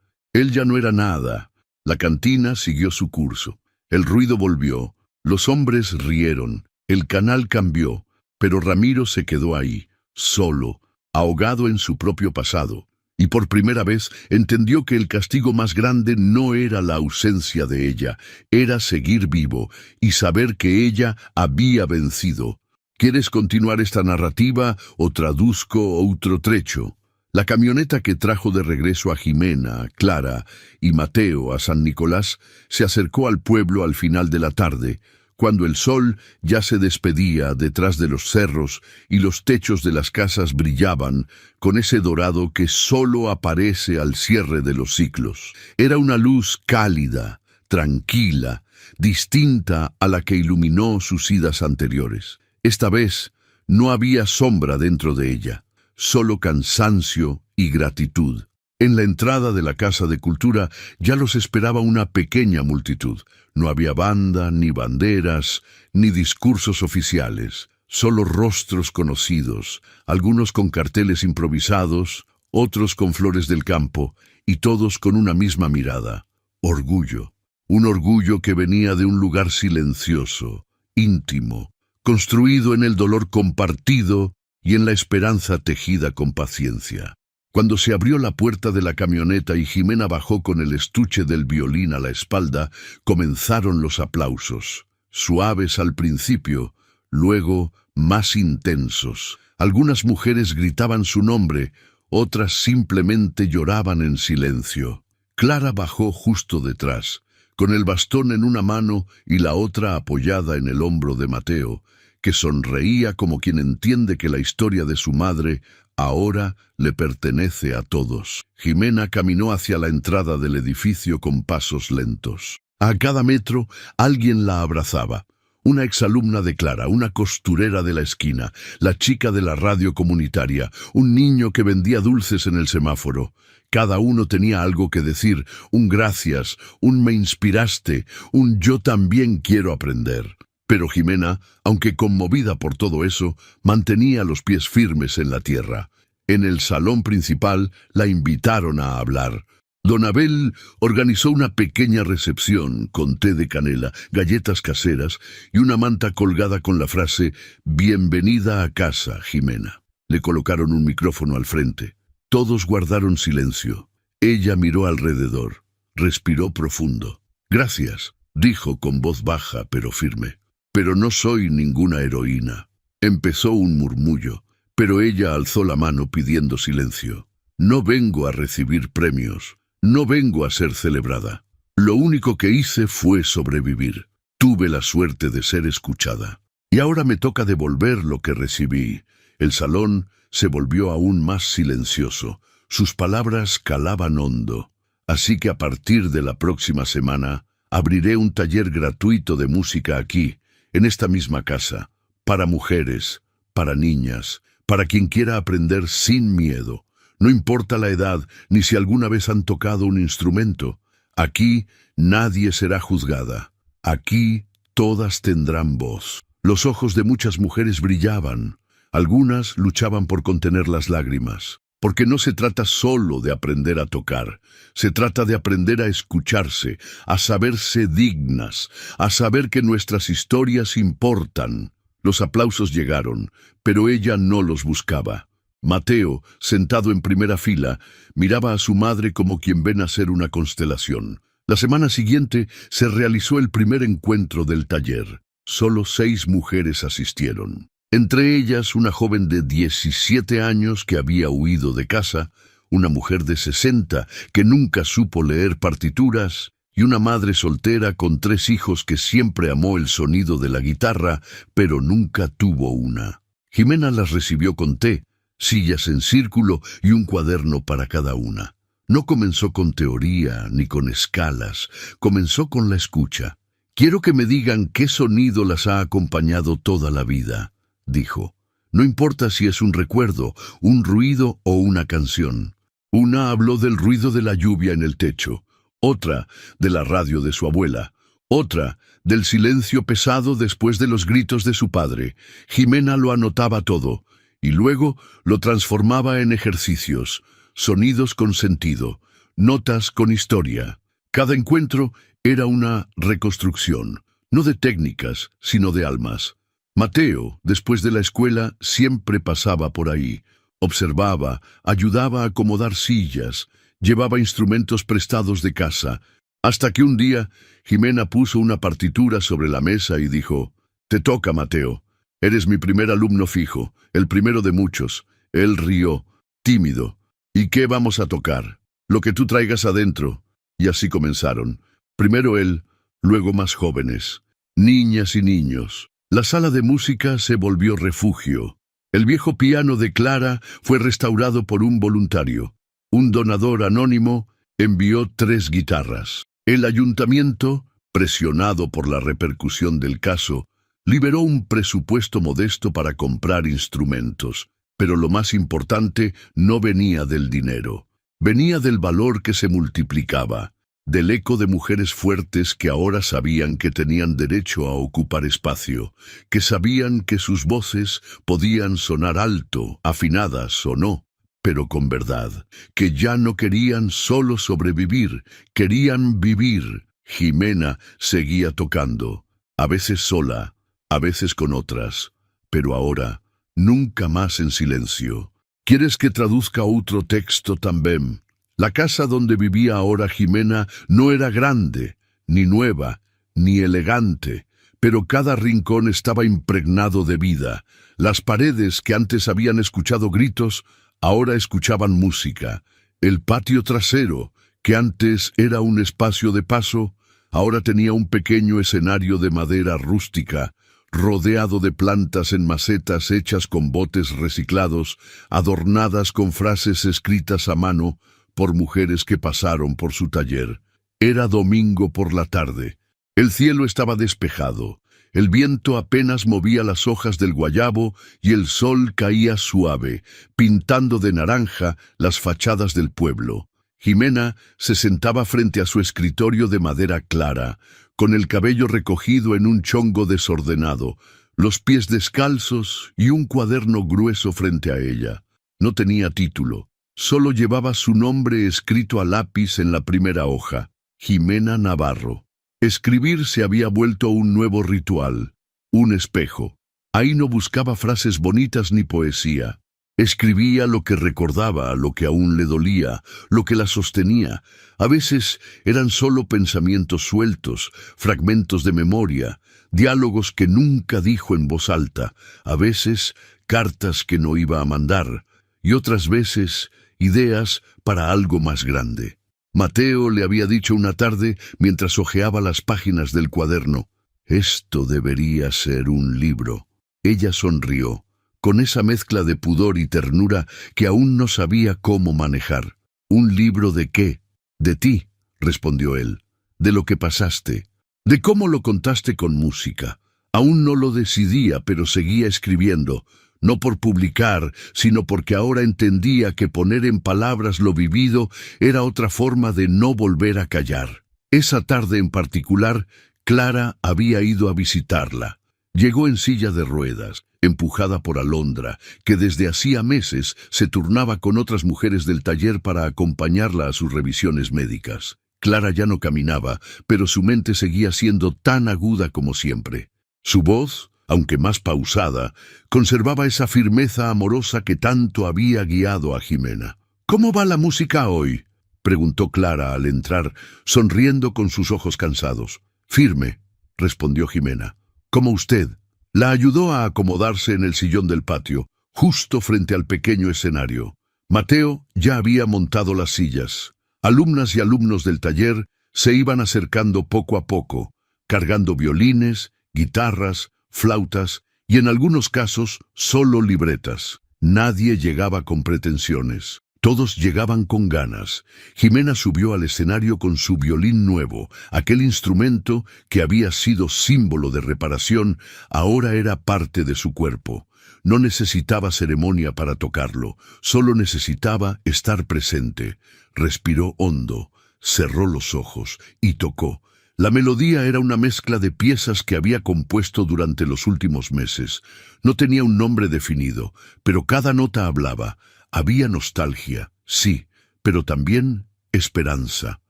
ya no era nada. La cantina siguió su curso. El ruido volvió. Los hombres rieron. El canal cambió. Pero Ramiro se quedó ahí, solo, ahogado en su propio pasado. Y por primera vez entendió que el castigo más grande no era la ausencia de ella, era seguir vivo y saber que ella había vencido. ¿Quieres continuar esta narrativa o traduzco outro trecho? La camioneta que trajo de regreso a Jimena, Clara y Mateo a San Nicolás se acercó al pueblo al final de la tarde, cuando el sol ya se despedía detrás de los cerros y los techos de las casas brillaban con ese dorado que solo aparece al cierre de los ciclos. Era una luz cálida, tranquila, distinta a la que iluminó sus idas anteriores. Esta vez no había sombra dentro de ella, solo cansancio y gratitud. En la entrada de la Casa de Cultura ya los esperaba una pequeña multitud. No había banda, ni banderas, ni discursos oficiales, solo rostros conocidos, algunos con carteles improvisados, otros con flores del campo, y todos con una misma mirada: orgullo. Un orgullo que venía de un lugar silencioso, íntimo, construido en el dolor compartido y en la esperanza tejida con paciencia. Cuando se abrió la puerta de la camioneta y Jimena bajó con el estuche del violín a la espalda, comenzaron los aplausos, suaves al principio, luego más intensos. Algunas mujeres gritaban su nombre, otras simplemente lloraban en silencio. Clara bajó justo detrás, con el bastón en una mano y la otra apoyada en el hombro de Mateo, que sonreía como quien entiende que la historia de su madre ahora le pertenece a todos. Jimena caminó hacia la entrada del edificio con pasos lentos. A cada metro alguien la abrazaba. Una exalumna de Clara, una costurera de la esquina, la chica de la radio comunitaria, un niño que vendía dulces en el semáforo. Cada uno tenía algo que decir, un gracias, un me inspiraste, un yo también quiero aprender. Pero Jimena, aunque conmovida por todo eso, mantenía los pies firmes en la tierra. En el salón principal la invitaron a hablar. Don Abel organizó una pequeña recepción con té de canela, galletas caseras y una manta colgada con la frase «Bienvenida a casa, Jimena». Le colocaron un micrófono al frente. Todos guardaron silencio. Ella miró alrededor, respiró profundo. «Gracias», dijo con voz baja pero firme. «Pero no soy ninguna heroína». Empezó un murmullo, pero ella alzó la mano pidiendo silencio. «No vengo a recibir premios. No vengo a ser celebrada. Lo único que hice fue sobrevivir. Tuve la suerte de ser escuchada. Y ahora me toca devolver lo que recibí». El salón se volvió aún más silencioso. Sus palabras calaban hondo. «Así que a partir de la próxima semana abriré un taller gratuito de música aquí, en esta misma casa, para mujeres, para niñas, para quien quiera aprender sin miedo. No importa la edad, ni si alguna vez han tocado un instrumento. Aquí nadie será juzgada. Aquí todas tendrán voz». Los ojos de muchas mujeres brillaban. Algunas luchaban por contener las lágrimas. Porque no se trata solo de aprender a tocar. Se trata de aprender a escucharse, a saberse dignas, a saber que nuestras historias importan. Los aplausos llegaron, pero ella no los buscaba. Mateo, sentado en primera fila, miraba a su madre como quien ve nacer una constelación. La semana siguiente se realizó el primer encuentro del taller. Solo 6 mujeres asistieron. Entre ellas una joven de 17 años que había huido de casa, una mujer de 60 que nunca supo leer partituras y una madre soltera con 3 hijos que siempre amó el sonido de la guitarra, pero nunca tuvo una. Jimena las recibió con té, sillas en círculo y un cuaderno para cada una. No comenzó con teoría ni con escalas, comenzó con la escucha. «Quiero que me digan qué sonido las ha acompañado toda la vida», dijo. «No importa si es un recuerdo, un ruido o una canción». Una habló del ruido de la lluvia en el techo, otra de la radio de su abuela, otra del silencio pesado después de los gritos de su padre. Jimena lo anotaba todo, y luego lo transformaba en ejercicios, sonidos con sentido, notas con historia. Cada encuentro era una reconstrucción, no de técnicas, sino de almas. Mateo, después de la escuela, siempre pasaba por ahí. Observaba, ayudaba a acomodar sillas, llevaba instrumentos prestados de casa, hasta que un día Jimena puso una partitura sobre la mesa y dijo: «Te toca, Mateo. Eres mi primer alumno fijo, el primero de muchos». Él rió, tímido. «¿Y qué vamos a tocar?» «Lo que tú traigas adentro». Y así comenzaron. Primero él, luego más jóvenes, niñas y niños. La sala de música se volvió refugio. El viejo piano de Clara fue restaurado por un voluntario. Un donador anónimo envió 3 guitarras. El ayuntamiento, presionado por la repercusión del caso, liberó un presupuesto modesto para comprar instrumentos. Pero lo más importante no venía del dinero. Venía del valor que se multiplicaba, del eco de mujeres fuertes que ahora sabían que tenían derecho a ocupar espacio, que sabían que sus voces podían sonar alto, afinadas o no, pero con verdad, que ya no querían solo sobrevivir, querían vivir. Jimena seguía tocando, a veces sola, a veces con otras, pero ahora nunca más en silencio. ¿Quieres que traduzca otro texto también? La casa donde vivía ahora Jimena no era grande, ni nueva, ni elegante, pero cada rincón estaba impregnado de vida. Las paredes que antes habían escuchado gritos, ahora escuchaban música. El patio trasero, que antes era un espacio de paso, ahora tenía un pequeño escenario de madera rústica, rodeado de plantas en macetas hechas con botes reciclados, adornadas con frases escritas a mano por mujeres que pasaron por su taller. Era domingo por la tarde. El cielo estaba despejado, el viento apenas movía las hojas del guayabo y el sol caía suave, pintando de naranja las fachadas del pueblo. Jimena se sentaba frente a su escritorio de madera clara, con el cabello recogido en un chongo desordenado, los pies descalzos y un cuaderno grueso frente a ella. No tenía título, solo llevaba su nombre escrito a lápiz en la primera hoja, Jimena Navarro. Escribir se había vuelto un nuevo ritual, un espejo. Ahí no buscaba frases bonitas ni poesía. Escribía lo que recordaba, lo que aún le dolía, lo que la sostenía. A veces eran solo pensamientos sueltos, fragmentos de memoria, diálogos que nunca dijo en voz alta, a veces cartas que no iba a mandar, y otras veces ideas para algo más grande. Mateo le había dicho una tarde, mientras hojeaba las páginas del cuaderno, «Esto debería ser un libro». Ella sonrió, con esa mezcla de pudor y ternura que aún no sabía cómo manejar. «¿Un libro de qué?» «De ti», respondió él, «de lo que pasaste, de cómo lo contaste con música». Aún no lo decidía, pero seguía escribiendo, no por publicar, sino porque ahora entendía que poner en palabras lo vivido era otra forma de no volver a callar. Esa tarde en particular, Clara había ido a visitarla. Llegó en silla de ruedas, empujada por Alondra, que desde hacía meses se turnaba con otras mujeres del taller para acompañarla a sus revisiones médicas. Clara ya no caminaba, pero su mente seguía siendo tan aguda como siempre. Su voz, aunque más pausada, conservaba esa firmeza amorosa que tanto había guiado a Jimena. «¿Cómo va la música hoy?», preguntó Clara al entrar, sonriendo con sus ojos cansados. «Firme», respondió Jimena. «Como usted». La ayudó a acomodarse en el sillón del patio, justo frente al pequeño escenario. Mateo ya había montado las sillas. Alumnas y alumnos del taller se iban acercando poco a poco, cargando violines, guitarras, flautas y en algunos casos solo libretas. Nadie llegaba con pretensiones. Todos llegaban con ganas. Jimena subió al escenario con su violín nuevo. Aquel instrumento, que había sido símbolo de reparación, ahora era parte de su cuerpo. No necesitaba ceremonia para tocarlo, solo necesitaba estar presente. Respiró hondo, cerró los ojos y tocó. La melodía era una mezcla de piezas que había compuesto durante los últimos meses. No tenía un nombre definido, pero cada nota hablaba. Había nostalgia, sí, pero también esperanza.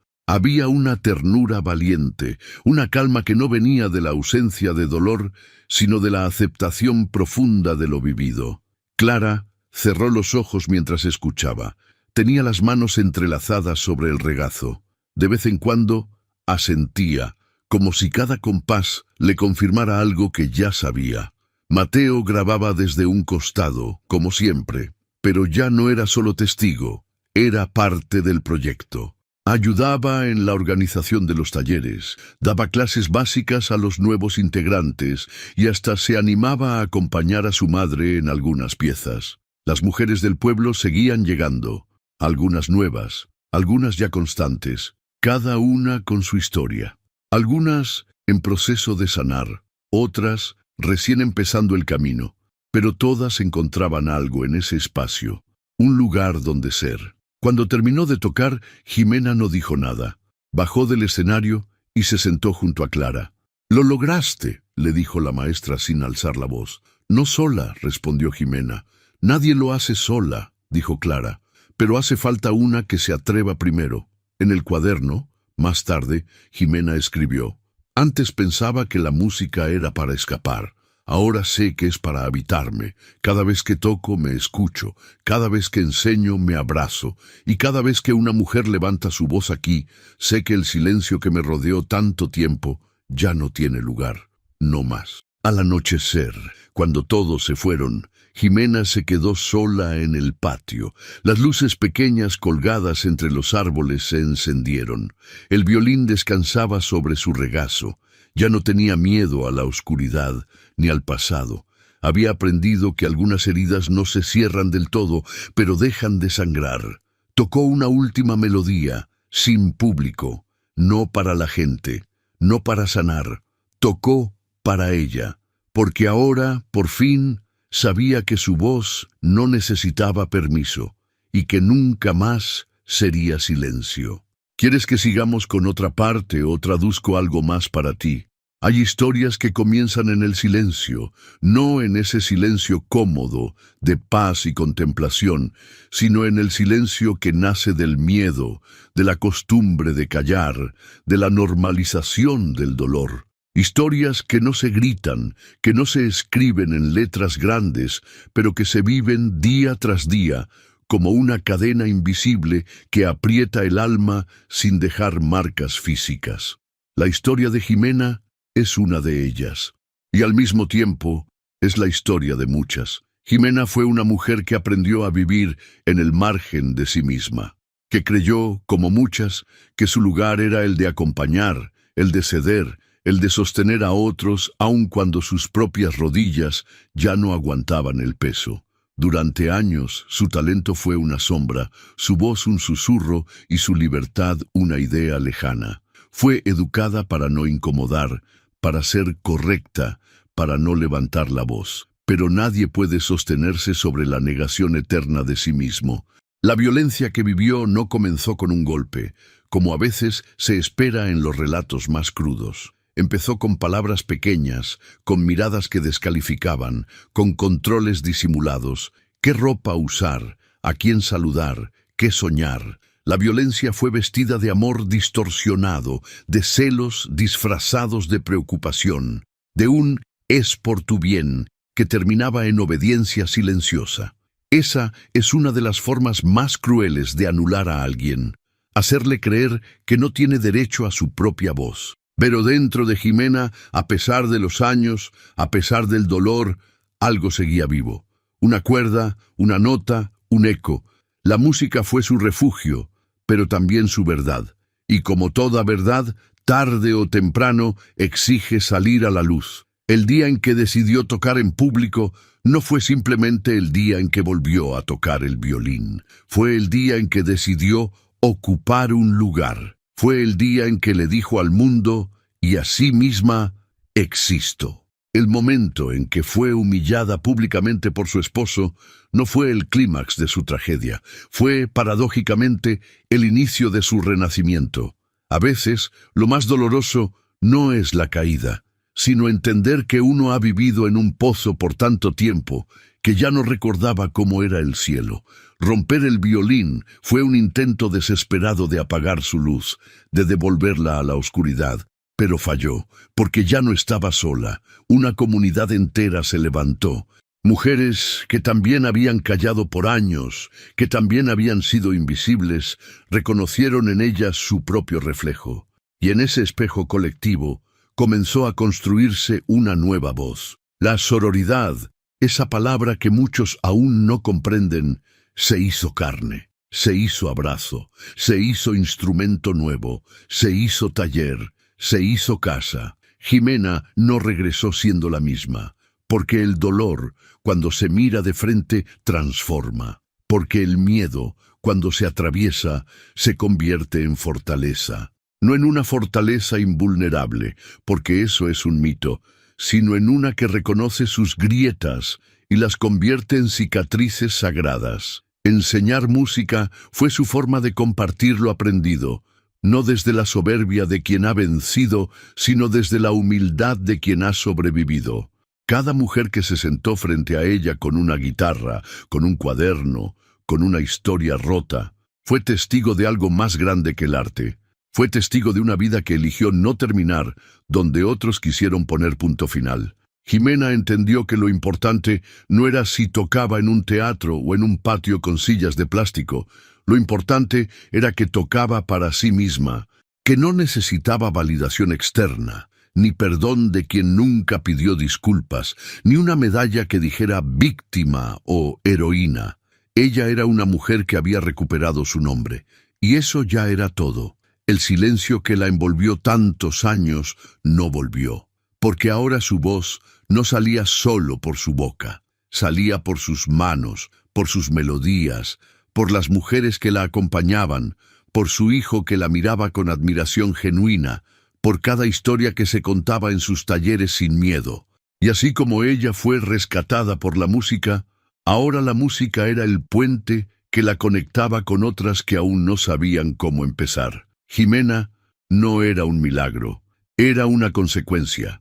Había una ternura valiente, una calma que no venía de la ausencia de dolor, sino de la aceptación profunda de lo vivido. Clara cerró los ojos mientras escuchaba. Tenía las manos entrelazadas sobre el regazo. De vez en cuando asentía, como si cada compás le confirmara algo que ya sabía. Mateo grababa desde un costado, como siempre, pero ya no era solo testigo, era parte del proyecto. Ayudaba en la organización de los talleres, daba clases básicas a los nuevos integrantes y hasta se animaba a acompañar a su madre en algunas piezas. Las mujeres del pueblo seguían llegando, algunas nuevas, algunas ya constantes, cada una con su historia. Algunas en proceso de sanar, otras recién empezando el camino, pero todas encontraban algo en ese espacio, un lugar donde ser. Cuando terminó de tocar, Jimena no dijo nada. Bajó del escenario y se sentó junto a Clara. «Lo lograste», le dijo la maestra sin alzar la voz. «No sola», respondió Jimena. «Nadie lo hace sola», dijo Clara, «pero hace falta una que se atreva primero». En el cuaderno, más tarde, Jimena escribió: «Antes pensaba que la música era para escapar. Ahora sé que es para habitarme. Cada vez que toco me escucho, cada vez que enseño me abrazo, y cada vez que una mujer levanta su voz aquí, sé que el silencio que me rodeó tanto tiempo ya no tiene lugar, no más. Al anochecer, cuando todos se fueron, Jimena se quedó sola en el patio. Las luces pequeñas colgadas entre los árboles se encendieron. El violín descansaba sobre su regazo. Ya no tenía miedo a la oscuridad ni al pasado. Había aprendido que algunas heridas no se cierran del todo, pero dejan de sangrar. Tocó una última melodía, sin público, no para la gente, no para sanar. Tocó para ella, porque ahora, por fin, sabía que su voz no necesitaba permiso y que nunca más sería silencio. ¿Quieres que sigamos con otra parte o traduzco algo más para ti? Hay historias que comienzan en el silencio, no en ese silencio cómodo, de paz y contemplación, sino en el silencio que nace del miedo, de la costumbre de callar, de la normalización del dolor. Historias que no se gritan, que no se escriben en letras grandes, pero que se viven día tras día, como una cadena invisible que aprieta el alma sin dejar marcas físicas. La historia de Jimena es una de ellas, y al mismo tiempo es la historia de muchas. Jimena fue una mujer que aprendió a vivir en el margen de sí misma, que creyó, como muchas, que su lugar era el de acompañar, el de ceder, el de sostener a otros aun cuando sus propias rodillas ya no aguantaban el peso. Durante años su talento fue una sombra, su voz un susurro y su libertad una idea lejana. Fue educada para no incomodar, para ser correcta, para no levantar la voz. Pero nadie puede sostenerse sobre la negación eterna de sí mismo. La violencia que vivió no comenzó con un golpe, como a veces se espera en los relatos más crudos. Empezó con palabras pequeñas, con miradas que descalificaban, con controles disimulados. ¿Qué ropa usar? ¿A quién saludar? ¿Qué soñar? La violencia fue vestida de amor distorsionado, de celos disfrazados de preocupación, de un «es por tu bien» que terminaba en obediencia silenciosa. Esa es una de las formas más crueles de anular a alguien, hacerle creer que no tiene derecho a su propia voz. Pero dentro de Jimena, a pesar de los años, a pesar del dolor, algo seguía vivo. Una cuerda, una nota, un eco. La música fue su refugio, pero también su verdad. Y como toda verdad, tarde o temprano exige salir a la luz. El día en que decidió tocar en público no fue simplemente el día en que volvió a tocar el violín. Fue el día en que decidió ocupar un lugar. Fue el día en que le dijo al mundo y a sí misma, existo. El momento en que fue humillada públicamente por su esposo no fue el clímax de su tragedia, fue, paradójicamente, el inicio de su renacimiento. A veces, lo más doloroso no es la caída, sino entender que uno ha vivido en un pozo por tanto tiempo que ya no recordaba cómo era el cielo. Romper el violín fue un intento desesperado de apagar su luz, de devolverla a la oscuridad. Pero falló, porque ya no estaba sola. Una comunidad entera se levantó. Mujeres que también habían callado por años, que también habían sido invisibles, reconocieron en ellas su propio reflejo. Y en ese espejo colectivo comenzó a construirse una nueva voz. La sororidad, esa palabra que muchos aún no comprenden, se hizo carne, se hizo abrazo, se hizo instrumento nuevo, se hizo taller, se hizo casa. Jimena no regresó siendo la misma, porque el dolor, cuando se mira de frente, transforma, porque el miedo, cuando se atraviesa, se convierte en fortaleza. No en una fortaleza invulnerable, porque eso es un mito, sino en una que reconoce sus grietas y las convierte en cicatrices sagradas. Enseñar música fue su forma de compartir lo aprendido, no desde la soberbia de quien ha vencido, sino desde la humildad de quien ha sobrevivido. Cada mujer que se sentó frente a ella con una guitarra, con un cuaderno, con una historia rota, fue testigo de algo más grande que el arte. Fue testigo de una vida que eligió no terminar, donde otros quisieron poner punto final. Jimena entendió que lo importante no era si tocaba en un teatro o en un patio con sillas de plástico. Lo importante era que tocaba para sí misma, que no necesitaba validación externa, ni perdón de quien nunca pidió disculpas, ni una medalla que dijera víctima o heroína. Ella era una mujer que había recuperado su nombre, y eso ya era todo. El silencio que la envolvió tantos años no volvió, porque ahora su voz no salía solo por su boca, salía por sus manos, por sus melodías, por las mujeres que la acompañaban, por su hijo que la miraba con admiración genuina, por cada historia que se contaba en sus talleres sin miedo. Y así como ella fue rescatada por la música, ahora la música era el puente que la conectaba con otras que aún no sabían cómo empezar. Jimena no era un milagro, era una consecuencia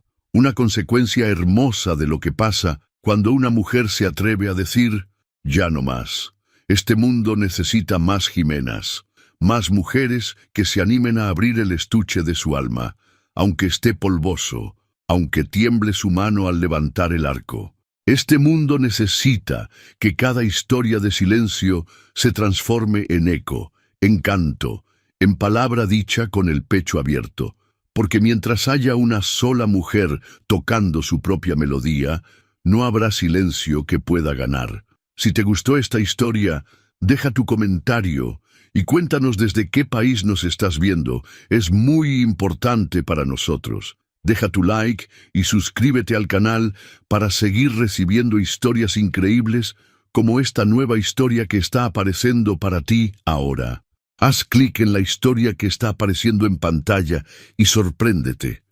hermosa de lo que pasa cuando una mujer se atreve a decir, ya no más. Este mundo necesita más Jimenas, más mujeres que se animen a abrir el estuche de su alma, aunque esté polvoso, aunque tiemble su mano al levantar el arco. Este mundo necesita que cada historia de silencio se transforme en eco, en canto, en palabra dicha con el pecho abierto, porque mientras haya una sola mujer tocando su propia melodía, no habrá silencio que pueda ganar. Si te gustó esta historia, deja tu comentario y cuéntanos desde qué país nos estás viendo. Es muy importante para nosotros. Deja tu like y suscríbete al canal para seguir recibiendo historias increíbles como esta nueva historia que está apareciendo para ti ahora. Haz clic en la historia que está apareciendo en pantalla y sorpréndete.